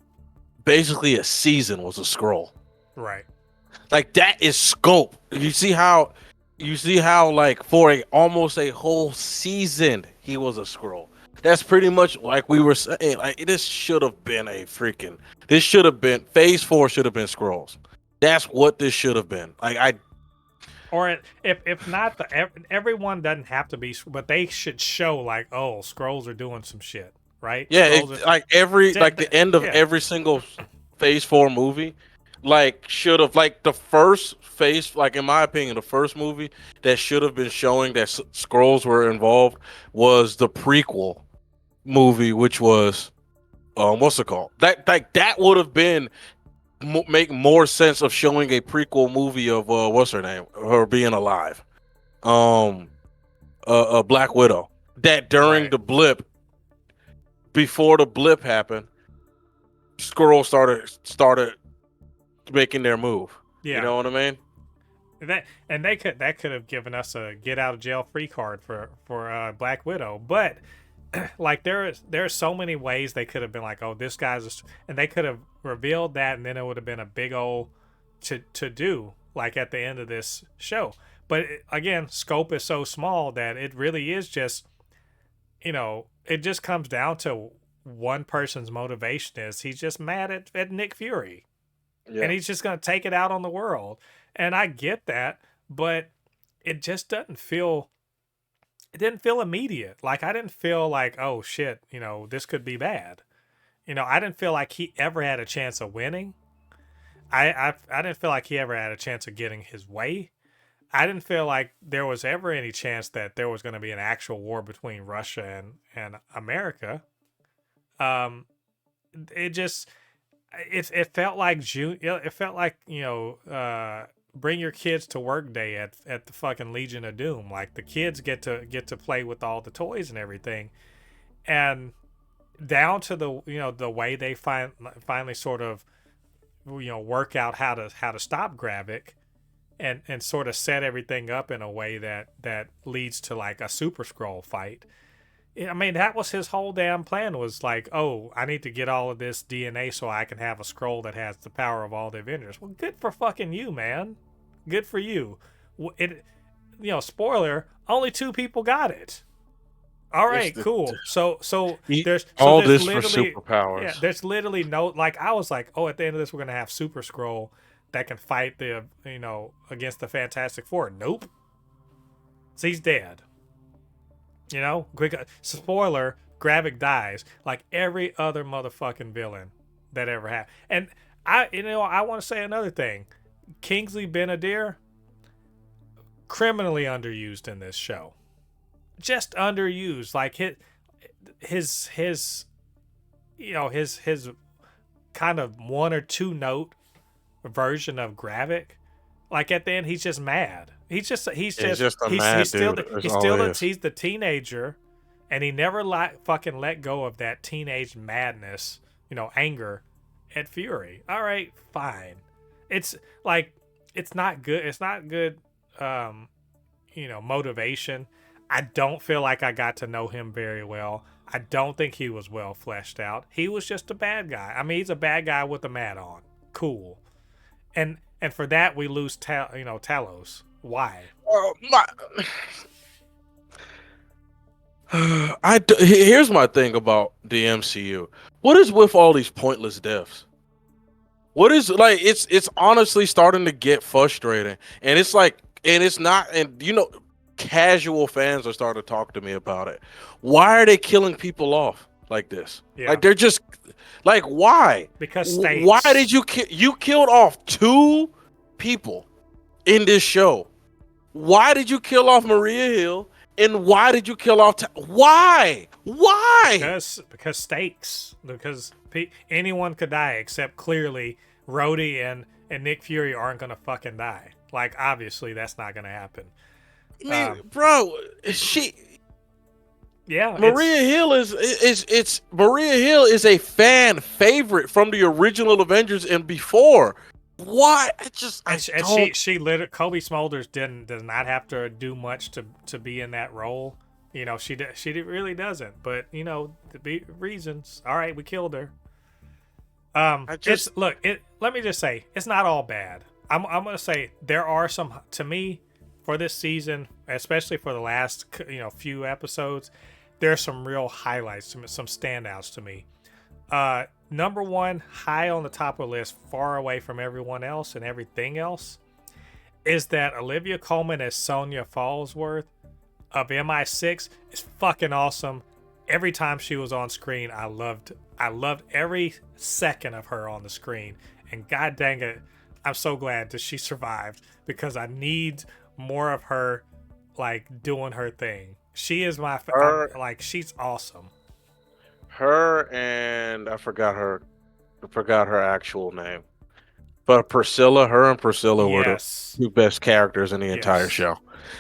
basically a season was a scroll. right. Like that is scope. You see how like for a almost a whole season he was a scroll. That's pretty much like we were saying. Like this should have been phase 4 should have been scrolls. That's what this should have been. Like I Or if not, everyone doesn't have to be, but they should show like, oh, scrolls are doing some shit, right? yeah, Scrolls are, like the end of yeah, every single phase 4 movie, like should have like the first face, like in my opinion, the first movie that should have been showing that Skrulls were involved was the prequel movie, which was what's it called? That like that would have been make more sense of showing a prequel movie of what's her name, her being alive, um, Black Widow. That during Right. the blip, before the blip happened, Skrull started making their move. You Yeah. know what I mean? That could have given us a get out of jail free card for Black Widow, but like there's so many ways they could have been like, oh, this guy's and they could have revealed that, and then it would have been a big old to do like at the end of this show. But again, scope is so small that it really is just, it just comes down to one person's motivation is he's just mad at Nick Fury, Yeah. and he's just gonna take it out on the world. And I get that, but it just doesn't feel. It didn't feel immediate. Like I didn't feel like, oh shit, this could be bad. I didn't feel like he ever had a chance of winning. I didn't feel like he ever had a chance of getting his way. I didn't feel like there was ever any chance that there was going to be an actual war between Russia and America. Um, it just it felt like June. It felt like bring your kids to work day at the fucking Legion of Doom. Like the kids get to play with all the toys and everything, and down to the way they finally sort of work out how to stop Gravik and sort of set everything up in a way that leads to like a Super Skrull fight. I mean, that was his whole damn plan, was like, oh, I need to get all of this DNA so I can have a Skrull that has the power of all the Avengers. Well, good for fucking you, man. Good for you. Spoiler, only 2 people got it. All right, cool. So there's all this for literally superpowers. Yeah, there's literally no, like, I was like, oh, at the end of this we're gonna have Super Skrull that can fight against the Fantastic Four. Nope. So he's dead. Quick spoiler, Gravik dies like every other motherfucking villain that ever had. And I want to say another thing. Kingsley Ben-Adir, criminally underused in this show. Just underused. Like his kind of 1 or 2 note version of Gravik. Like at the end, he's just mad. He's just a mad dude. He's the teenager, and he never fucking let go of that teenage madness, anger at Fury. All right, fine. It's like it's not good. It's not good. Motivation. I don't feel like I got to know him very well. I don't think he was well fleshed out. He was just a bad guy. I mean, he's a bad guy with a mat on. Cool. And for that we lose Talos. Why? Here's my thing about the MCU. What is with all these pointless deaths? What is like? It's honestly starting to get frustrating, and it's like, and it's not, and casual fans are starting to talk to me about it. Why are they killing people off like this? Yeah. Like they're just like, why? Because stakes. Why did you killed off 2 people in this show? Why did you kill off Maria Hill? And why did you kill off? Why? Because stakes. Because anyone could die, except clearly Rhodey and Nick Fury aren't gonna fucking die. Like obviously that's not gonna happen. I mean, bro, yeah, Maria Hill is a fan favorite from the original Avengers and before. Why? She literally, Kobe Smulders does not have to do much to be in that role. She really doesn't. But to be reasons. All right, we killed her. Let me just say, it's not all bad. I'm gonna say there are some, to me, for this season, especially for the last few episodes, there's some real highlights, some standouts to me. Number 1, high on the top of the list, far away from everyone else and everything else, is that Olivia Colman as Sonya Fallsworth of MI6 is fucking awesome. Every time she was on screen, I loved every second of her on the screen. And god dang it, I'm so glad that she survived because I need more of her, like doing her thing. She is my Her, like she's awesome. her, and I forgot her actual name. But Priscilla, her and Priscilla were the Yes, two best characters in the entire yes, show.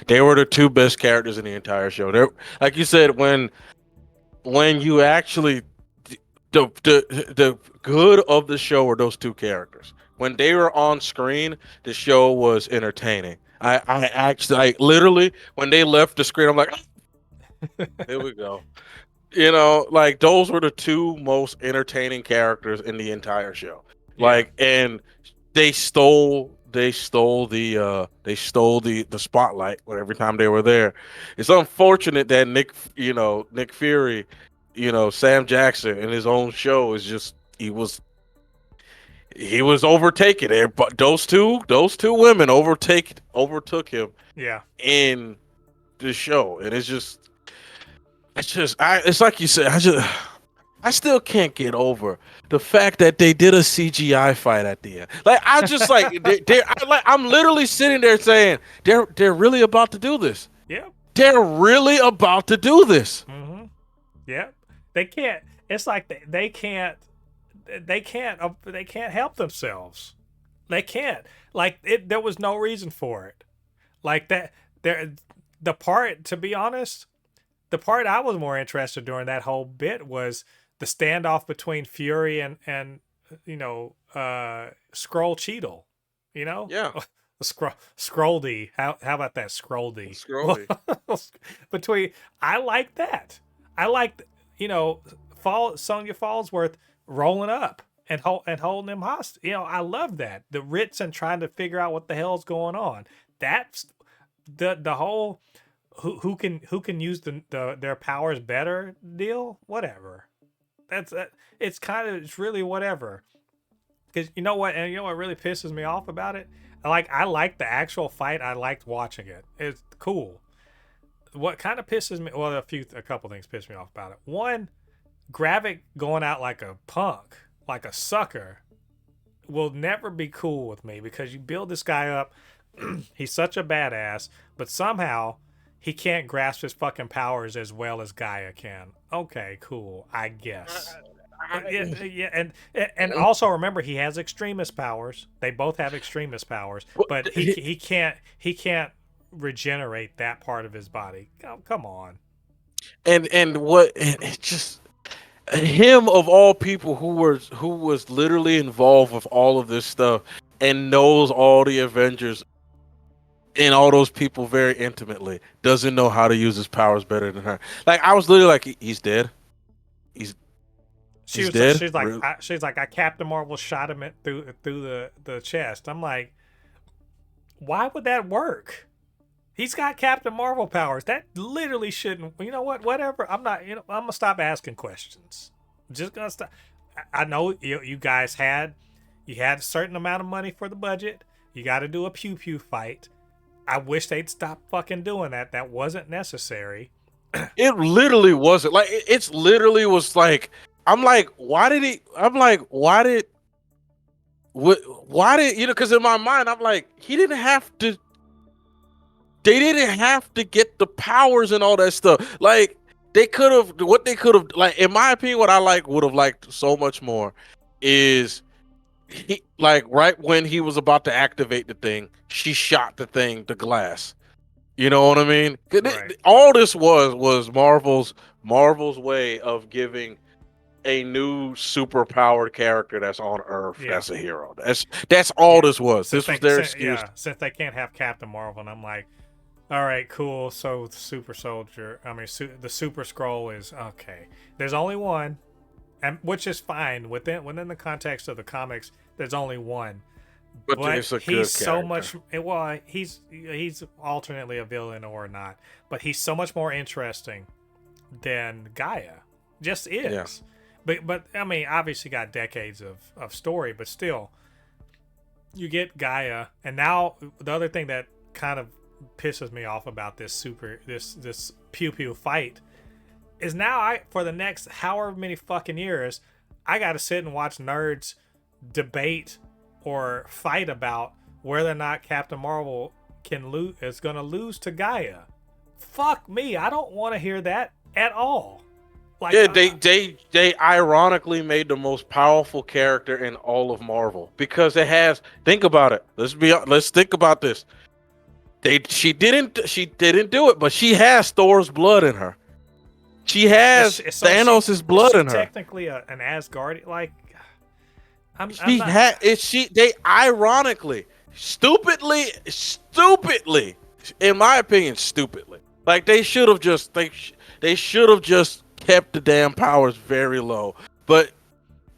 They were the two best characters in the entire show. They, like you said, when you actually the good of the show were those two characters. When they were on screen, the show was entertaining. I actually, like, literally, when they left the screen, I'm like, here we go. Like, those were the two most entertaining characters in the entire show. yeah, Like, and they stole the spotlight every time they were there. It's unfortunate that Nick Fury, Sam Jackson in his own show is just he was overtaken there, but those two women overtook him yeah, in the show, and it's like you said, I still can't get over the fact that they did a CGI fight at the end. Like, I just like I'm literally sitting there saying they're really about to do this. yeah. They're really about to do this. Mm-hmm. Yeah, they can't. It's like they can't. They can't help themselves. They can't. Like it. There was no reason for it. Like that. There. The part. To be honest, the part I was more interested during that whole bit was the standoff between Fury and Skrull Cheadle. You know, Yeah, Skruldy. How about that Skruldy? Scrolly. Between I like that. I like Sonya Fallsworth rolling up and holding him hostage. I love that. The Ritz and trying to figure out what the hell's going on. That's the whole who can use their powers better deal. Whatever. It's really whatever. Because you know what, and you know what really pisses me off about it? I like the actual fight. I liked watching it. It's cool. What kind of pisses me? Well, a couple things piss me off about it. One, Gravik going out like a punk, like a sucker, will never be cool with me because you build this guy up. He's such a badass, but somehow he can't grasp his fucking powers as well as Gaia can. Okay, cool, I guess. Yeah, and also remember he has extremist powers. They both have extremist powers, but he can't regenerate that part of his body. Oh, come on. And it just, him of all people who was literally involved with all of this stuff and knows all the Avengers and all those people very intimately, doesn't know how to use his powers better than her. Like, I was literally like, he's dead. He's She he's was dead. she's like I Captain Marvel shot him through the chest. I'm like, why would that work? He's got Captain Marvel powers. That literally shouldn't. You know what? Whatever. I'm not. I'm gonna stop asking questions. I'm just gonna stop. I know you guys had a certain amount of money for the budget. You got to do a pew pew fight. I wish they'd stop fucking doing that. That wasn't necessary. It literally wasn't like it's literally was like, I'm like, why did he? I'm like, why did because in my mind I'm like, he didn't have to. They didn't have to get the powers and all that stuff. Like, they could have, like, in my opinion, what I would have liked so much more is he, like, right when he was about to activate the thing, she shot the glass. You know what I mean? Right. All this was Marvel's way of giving a new superpowered character that's on Earth Yeah. that's a hero. That's all Yeah. this was. This was their excuse. Since they can't have Captain Marvel, and I'm like, all right, cool. So the Super Soldier, the Super Scroll is okay. There's only one, and which is fine within the context of the comics. There's only one, But but it's a good he's so character. much. Well, he's alternately a villain or not, but he's so much more interesting than Gaia. Just is. Yeah. But I mean, obviously got decades of story, but still, you get Gaia, and now the other thing that kind of pisses me off about this pew pew fight is now for the next however many fucking years I gotta sit and watch nerds debate or fight about whether or not Captain Marvel is going to lose to Gaia. Fuck me, I don't want to hear that at all. Like, yeah, they ironically made the most powerful character in all of Marvel because it has. Think about it. Let's think about this. She didn't do it, but she has Thor's blood in her. She has Thanos' blood in her. Technically an Asgardian. Like, They ironically, stupidly, in my opinion, stupidly. Like they should have just kept the damn powers very low. But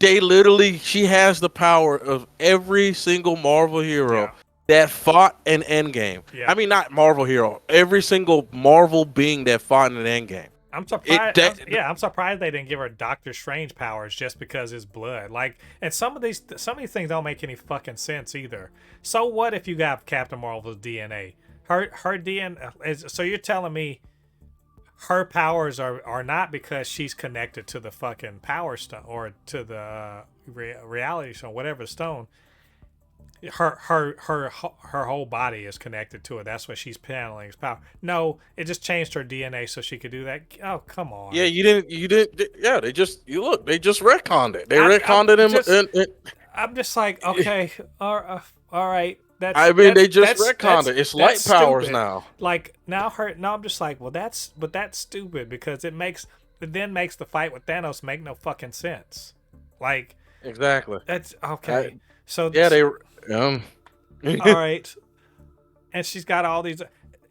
she has the power of every single Marvel hero that fought in Endgame. Yeah. I mean, not Marvel hero. Every single Marvel being that fought in Endgame. I'm surprised. I'm surprised they didn't give her Doctor Strange powers just because it's blood. Like, and some of these things don't make any fucking sense either. So what if you got Captain Marvel's DNA? Her DNA. So you're telling me her powers are not because she's connected to the fucking Power Stone or to the Reality Stone, whatever stone. Her whole body is connected to it. That's what she's channeling his power. No, it just changed her DNA so she could do that. Oh, come on. Yeah, you didn't. Yeah, they just retconned it. They retconned it. I'm just like, okay, all right. They just retconned it. It's light powers stupid. now. Like now, I'm just like, well, that's stupid because it then makes the fight with Thanos make no fucking sense. Like exactly. That's okay. So yeah, they. All right, and she's got all these.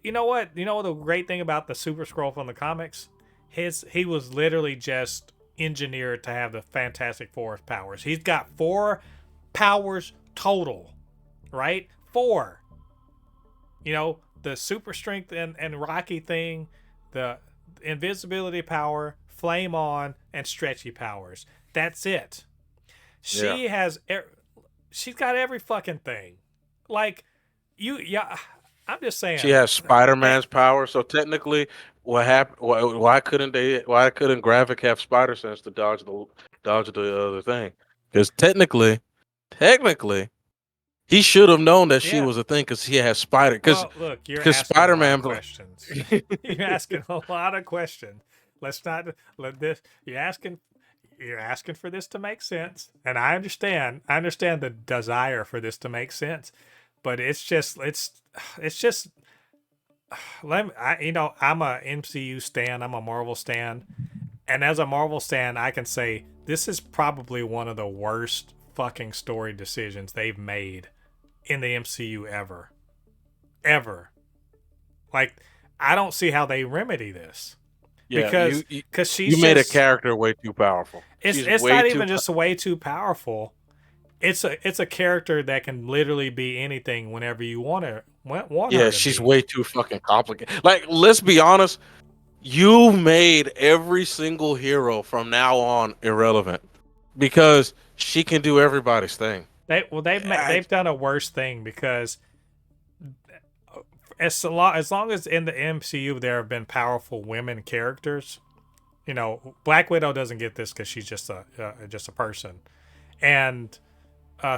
You know what? You know the great thing about the Super Skrull from the comics? He was literally just engineered to have the Fantastic Four powers. He's got 4 powers total, right? 4. You know, the super strength and Rocky thing, the invisibility power, flame on, and stretchy powers. That's it. She's got every fucking thing. Like, I'm just saying. She has Spider-Man's power, so technically, what happened? Why couldn't Gravik have spider sense to dodge the other thing? Because technically, he should have known that she was a thing because he has spider. Because look, you're asking Spider-Man questions. You're asking a lot of questions. Let's not let this. You're asking for this to make sense, and I understand the desire for this to make sense, but it's just I'm a MCU stan, I'm a Marvel stan, and as a Marvel stan, I can say this is probably one of the worst fucking story decisions they've made in the MCU ever. Like, I don't see how they remedy this. Yeah, because you made a character way too powerful. It's not even just way too powerful. It's a character that can literally be anything whenever you want her. Yeah, she's way too fucking complicated. Like, let's be honest. You made every single hero from now on irrelevant because she can do everybody's thing. They've done a worse thing because as long as in the MCU there have been powerful women characters, you know, Black Widow doesn't get this because she's just a person, and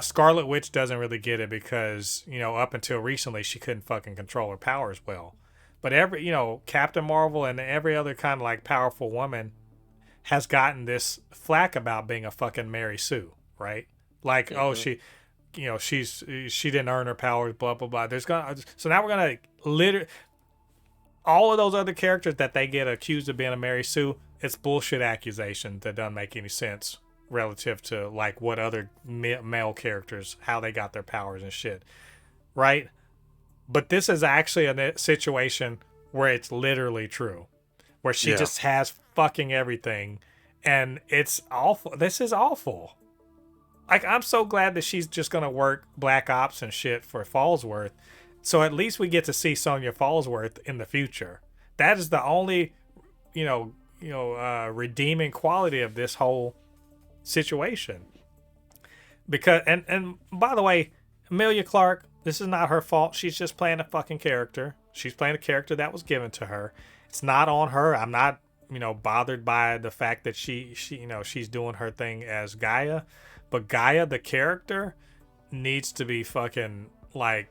Scarlet Witch doesn't really get it because, you know, up until recently she couldn't fucking control her powers well. But Captain Marvel and every other kind of like powerful woman has gotten this flack about being a fucking Mary Sue, right? Like, she didn't earn her powers, blah blah blah. So now we're gonna literally all of those other characters that they get accused of being a Mary Sue. It's bullshit accusations that doesn't make any sense relative to like what other male characters, how they got their powers and shit, right? But this is actually a situation where it's literally true, where she just has fucking everything, and it's awful. This is awful. Like, I'm so glad that she's just gonna work Black Ops and shit for Fallsworth, so at least we get to see Sonya Fallsworth in the future. That is the only, redeeming quality of this whole situation. Because and by the way, Emilia Clarke, this is not her fault. She's just playing a fucking character. She's playing a character that was given to her. It's not on her. I'm not, bothered by the fact that she's doing her thing as Gaia. But Gaia, the character, needs to be fucking like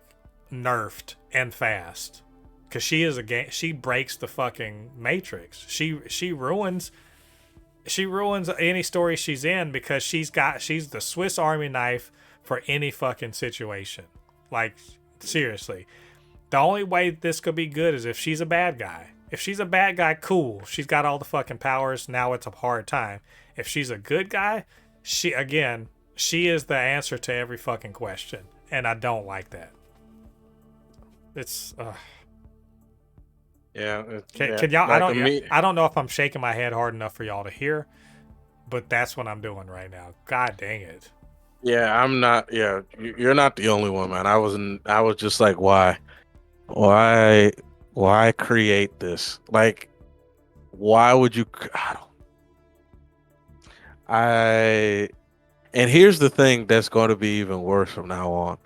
nerfed and fast. Cause she is a game. She breaks the fucking matrix. She ruins any story she's in because she's the Swiss Army knife for any fucking situation. Like seriously, the only way this could be good is if she's a bad guy. If she's a bad guy, cool. She's got all the fucking powers. Now it's a hard time. If she's a good guy, she is the answer to every fucking question, and I don't like that. It's Yeah. Can y'all? I don't know if I'm shaking my head hard enough for y'all to hear, but that's what I'm doing right now. God dang it. Yeah, I'm not. Yeah, you're not the only one, man. I was just like, why, why create this? Like, why would you? I. And here's the thing that's going to be even worse from now on.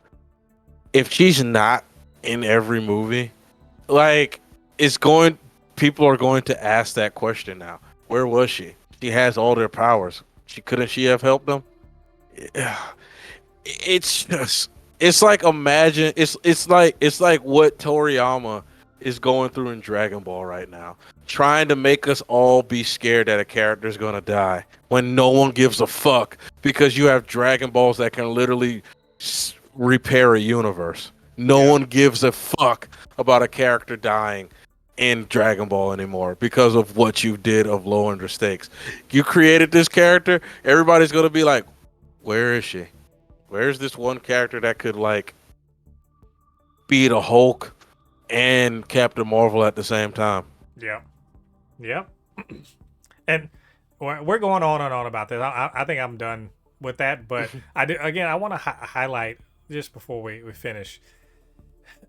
If she's not in every movie, like, people are going to ask that question now. Where was she? She has all their powers. Couldn't she have helped them? Yeah. It's like imagine it's like what Toriyama is going through in Dragon Ball right now, trying to make us all be scared that a character is gonna die when no one gives a fuck because you have Dragon Balls that can literally repair a universe. No one gives a fuck about a character dying in Dragon Ball anymore because of what you did of lowering the stakes. You created this character, everybody's gonna be like, where is she? Where's this one character that could like beat a Hulk and Captain Marvel at the same time? Yeah. Yep. And we're going on and on about this. I think I'm done with that. But I want to highlight just before we finish.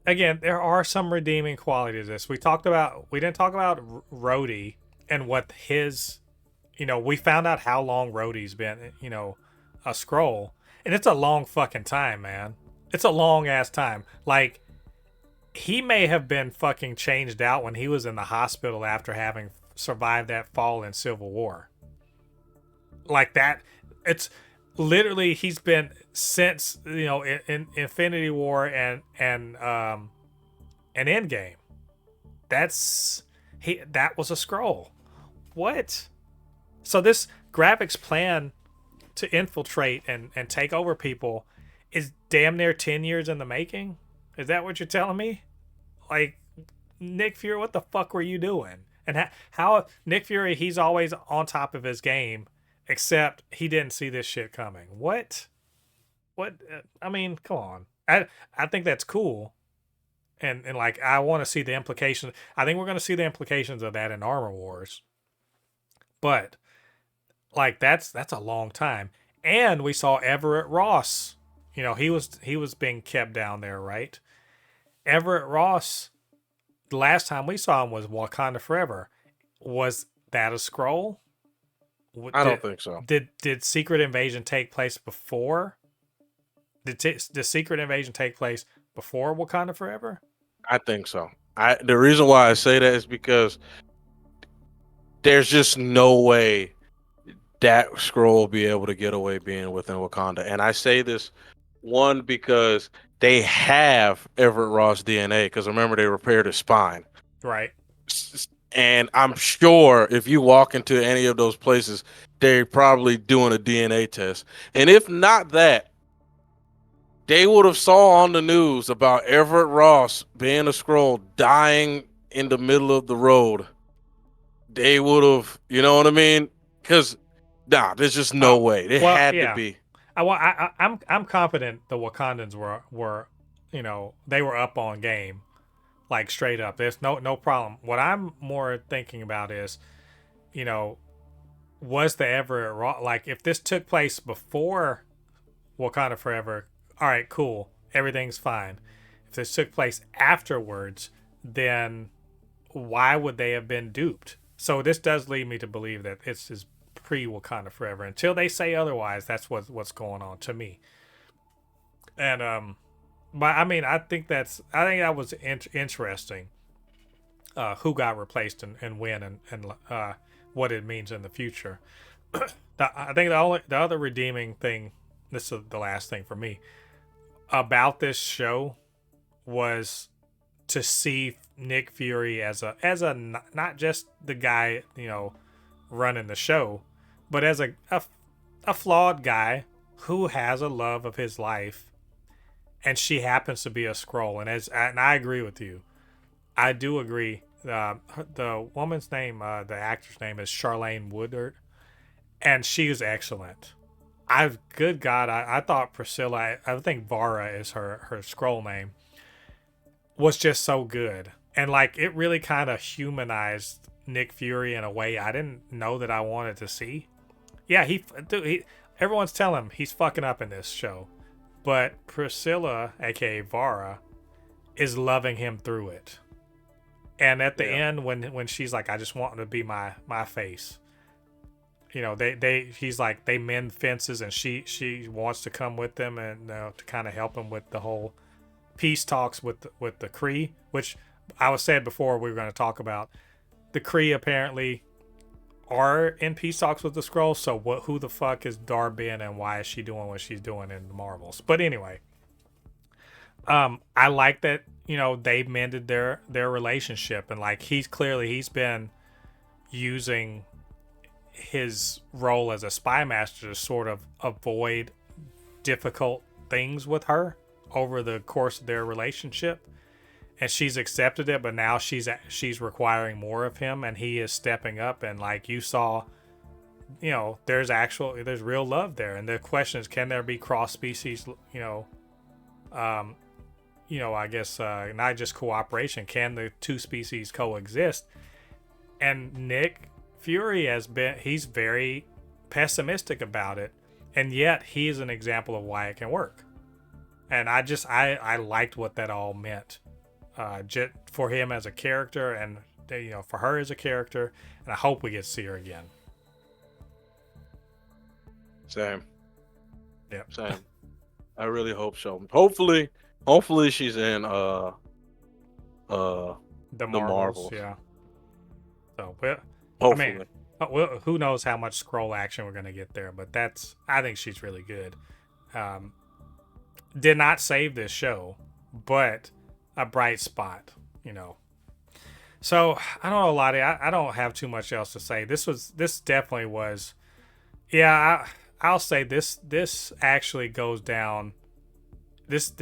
Again, there are some redeeming qualities to this. We didn't talk about Rhodey and what his, we found out how long Rhodey's been, a scroll. And it's a long fucking time, man. It's a long ass time. Like, he may have been fucking changed out when he was in the hospital after having survived that fall in Civil War. Like that, it's literally he's been since in Infinity War and Endgame. That was a scroll. What? So this graphics plan to infiltrate and take over people is damn near 10 years in the making? Is that what you're telling me? Like, Nick Fury, what the fuck were you doing? And how Nick Fury, he's always on top of his game, except he didn't see this shit coming. What? I mean, come on. I think that's cool. And like, I want to see the implications. I think we're going to see the implications of that in Armor Wars. But like that's a long time. And we saw Everett Ross. He was being kept down there, right? Everett Ross, the last time we saw him was Wakanda Forever. Was that a scroll? I don't think so. Did Secret Invasion take place before? Did Secret Invasion take place before Wakanda Forever? I think so. The reason why I say that is because there's just no way that scroll will be able to get away being within Wakanda. And I say this, one, because they have Everett Ross DNA, because remember they repaired his spine. Right. And I'm sure if you walk into any of those places, they're probably doing a DNA test. And if not that, they would have saw on the news about Everett Ross being a scroll dying in the middle of the road. They would have, you know what I mean? Because there's just no way. It had to be. I'm confident the Wakandans were they were up on game, like straight up. There's no problem. What I'm more thinking about is, was the Everett Ross, like if this took place before Wakanda Forever, all right, cool, everything fine. If this took place afterwards, then why would they have been duped? So this does lead me to believe that it's pre-Wakanda Forever. Until they say otherwise, that's what's going on to me. And but I mean, I think that was interesting. Who got replaced and when and what it means in the future. I think the other redeeming thing. This is the last thing for me. about this show was to see Nick Fury as a not just the guy, running the show, but as a flawed guy who has a love of his life, and she happens to be a Skrull. And I agree with you. I do agree. The woman's name, the actor's name is Charlene Woodard, and she is excellent. Good God, I thought Priscilla. I think Vara is her Skrull name. Was just so good, and like it really kind of humanized Nick Fury in a way I didn't know that I wanted to see. Yeah, everyone's telling him he's fucking up in this show, but Priscilla, aka Vara, is loving him through it. And at the end, when she's like, "I just want him to be my face," he's like they mend fences, and she wants to come with them and to kind of help him with the whole peace talks with the Kree, which I was said before we were going to talk about. The Kree apparently are in peace talks with the Skrulls. So who the fuck is Dar-Benn, and why is she doing what she's doing in the Marvels? But anyway, I like that they mended their relationship, and like he's been using his role as a spy master to sort of avoid difficult things with her over the course of their relationship, and she's accepted it, but now she's requiring more of him, and he is stepping up. And like you saw, there's real love there, and the question is, can there be cross species, I guess not just cooperation, can the two species coexist? And Nick Fury he's very pessimistic about it, and yet he's an example of why it can work. And I liked what that all meant, for him as a character, and for her as a character, and I hope we get to see her again. Same. Yeah. Same. I really hope so. Hopefully she's in The Marvels. Yeah. So hopefully. who knows how much Skrull action we're gonna get there, but I think she's really good. Did not save this show, but a bright spot, So I don't know, Lottie. I don't have too much else to say. This definitely was, yeah. I'll say this actually goes down. This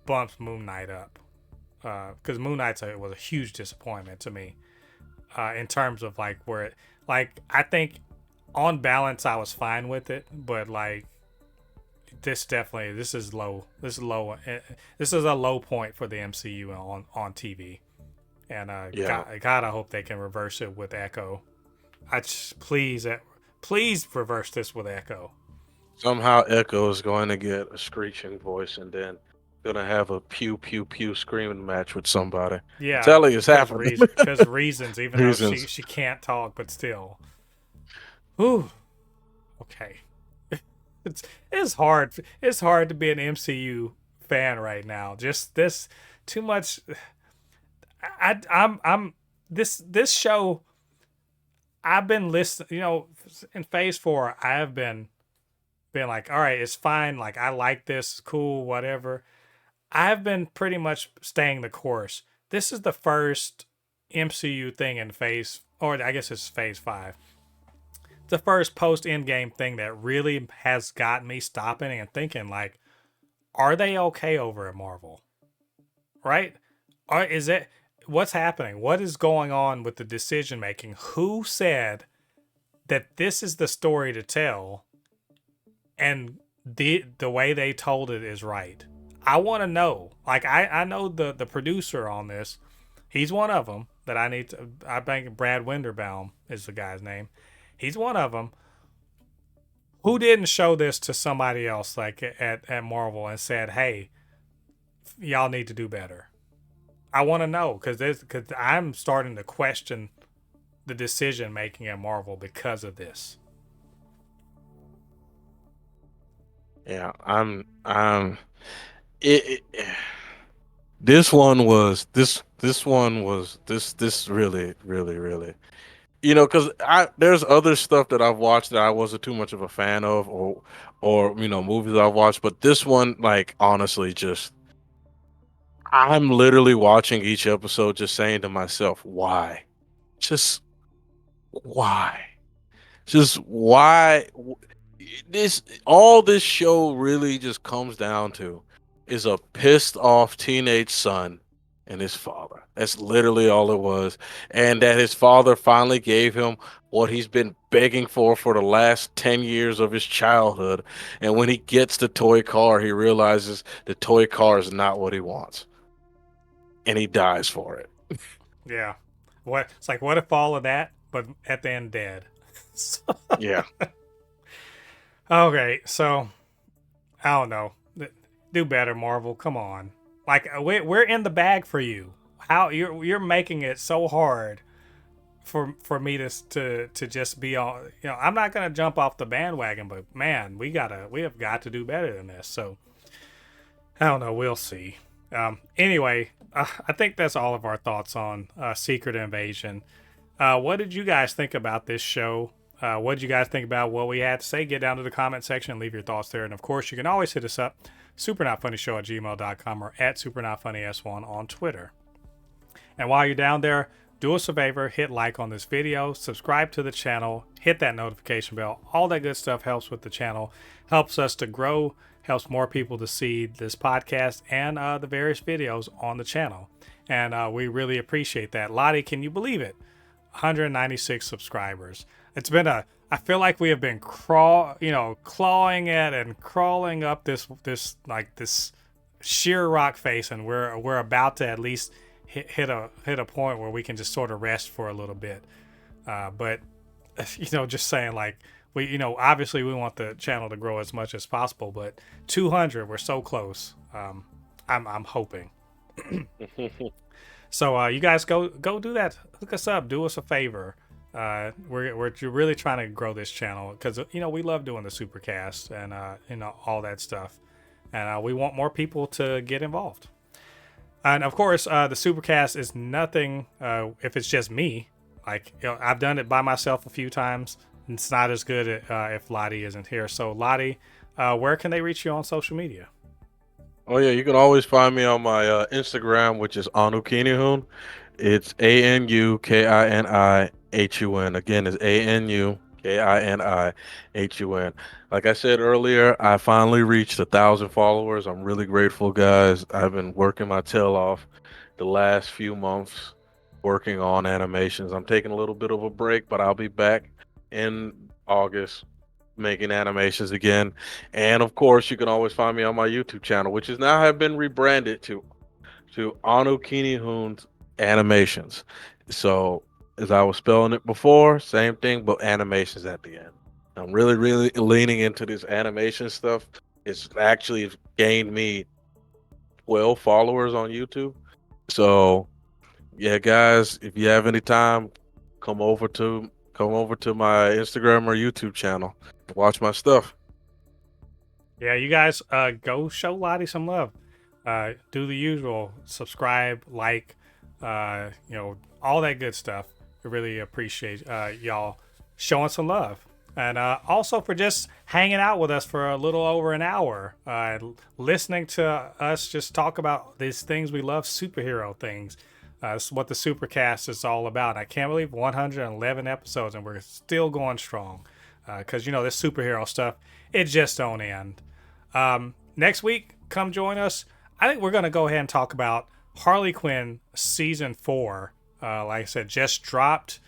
bumps Moon Knight up, because Moon Knight was a huge disappointment to me, in terms of like where it, like I think on balance I was fine with it, but like this is low. This is low. This is a low point for the MCU on TV, and God, I hope they can reverse it with Echo. Please reverse this with Echo. Somehow Echo is going to get a screeching voice, and then gonna have a pew pew pew screaming match with somebody. Yeah, Tell you it's happening. Because reasons, even though she can't talk, but still. Whew. Okay. It's hard. It's hard to be an MCU fan right now. Just this too much. I'm this show. I've been listening. In Phase 4, I have been like, all right, it's fine. Like I like this, cool, whatever. I've been pretty much staying the course. This is the first MCU thing in or I guess it's Phase 5. The first post-Endgame thing that really has got me stopping and thinking, like, are they okay over at Marvel? Right? Or is it, what's happening? What is going on with the decision making? Who said that this is the story to tell, and the way they told it is right? I want to know. Like, I know the producer on this. He's one of them that I think Brad Winderbaum is the guy's name. He's one of them. Who didn't show this to somebody else, like at Marvel, and said, hey, y'all need to do better? I want to know, because I'm starting to question the decision making at Marvel because of this. Yeah, it this one was this really really really You know, because I there's other stuff that I've watched that I wasn't too much of a fan of, or movies I've watched, but this one, like, honestly, just I'm literally watching each episode, just saying to myself, why? Just why? Just why? This all this show really just comes down to is a pissed off teenage son and his father. That's literally all it was. And that his father finally gave him what he's been begging for the last 10 years of his childhood. And when he gets the toy car, he realizes the toy car is not what he wants. And he dies for it. Yeah. What it's like? What if all of that, but at the end dead? Yeah. Okay, so I don't know. Do better, Marvel. Come on. Like we're in the bag for you. How you're making it so hard for me to just be on. I'm not gonna jump off the bandwagon, but man, we have got to do better than this. So I don't know. We'll see. Anyway, I think that's all of our thoughts on Secret Invasion. What did you guys think about this show? What did you guys think about what we had to say? Get down to the comment section and leave your thoughts there. And of course, you can always hit us up, supernotfunnyshow@gmail.com or at supernotfunnys1 on Twitter. And while you're down there, do us a favor, hit like on this video, subscribe to the channel, hit that notification bell. All that good stuff helps with the channel, helps us to grow, helps more people to see this podcast and the various videos on the channel. And we really appreciate that. Lottie, can you believe it? 196 subscribers. It's been I feel like we have been clawing at and crawling up this sheer rock face, and we're about to at least hit a point where we can just sort of rest for a little bit. But just saying, like, we obviously we want the channel to grow as much as possible, but 200, we're so close. I'm hoping. So you guys go do that. Hook us up. Do us a favor. We're really trying to grow this channel because we love doing the supercast and all that stuff, and we want more people to get involved. And of course, the supercast is nothing if it's just me. Like, I've done it by myself a few times. It's not as good if Lottie isn't here. So Lottie, where can they reach you on social media? Oh yeah, you can always find me on my Instagram, which is Anukinihun. It's ANUKINIHUN. Again, it's ANUKINIHUN. Like I said earlier, I finally reached 1,000 followers. I'm really grateful, guys. I've been working my tail off the last few months working on animations. I'm taking a little bit of a break, but I'll be back in August making animations again. And of course, you can always find me on my YouTube channel, which is now have been rebranded to Anukini Hoon's Animations. So as I was spelling it before, same thing, but animations at the end. I'm really, really leaning into this animation stuff. It's actually gained me 12 followers on YouTube. So yeah, guys, if you have any time, come over to my Instagram or YouTube channel. Watch my stuff. Yeah, you guys go show Lottie some love. Do the usual, subscribe, like, all that good stuff. We really appreciate y'all showing some love. And also for just hanging out with us for a little over an hour, listening to us just talk about these things we love, superhero things. This is what the Supercast is all about. I can't believe 111 episodes and we're still going strong. Because, this superhero stuff, it just don't end. Next week, come join us. I think we're going to go ahead and talk about Harley Quinn Season 4. Like I said, just dropped.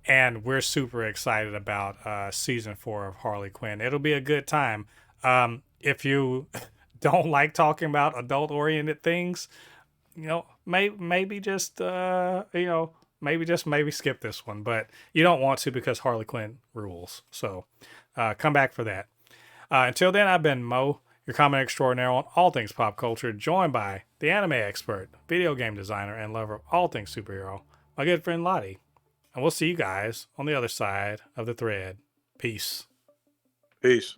And we're super excited about Season 4 of Harley Quinn. It'll be a good time. If you don't like talking about adult-oriented things, maybe just maybe skip this one, but you don't want to because Harley Quinn rules. So come back for that. Until then, I've been Mo, your comment extraordinaire on all things pop culture, joined by the anime expert, video game designer, and lover of all things superhero, my good friend Lottie. And we'll see you guys on the other side of the thread. Peace. Peace.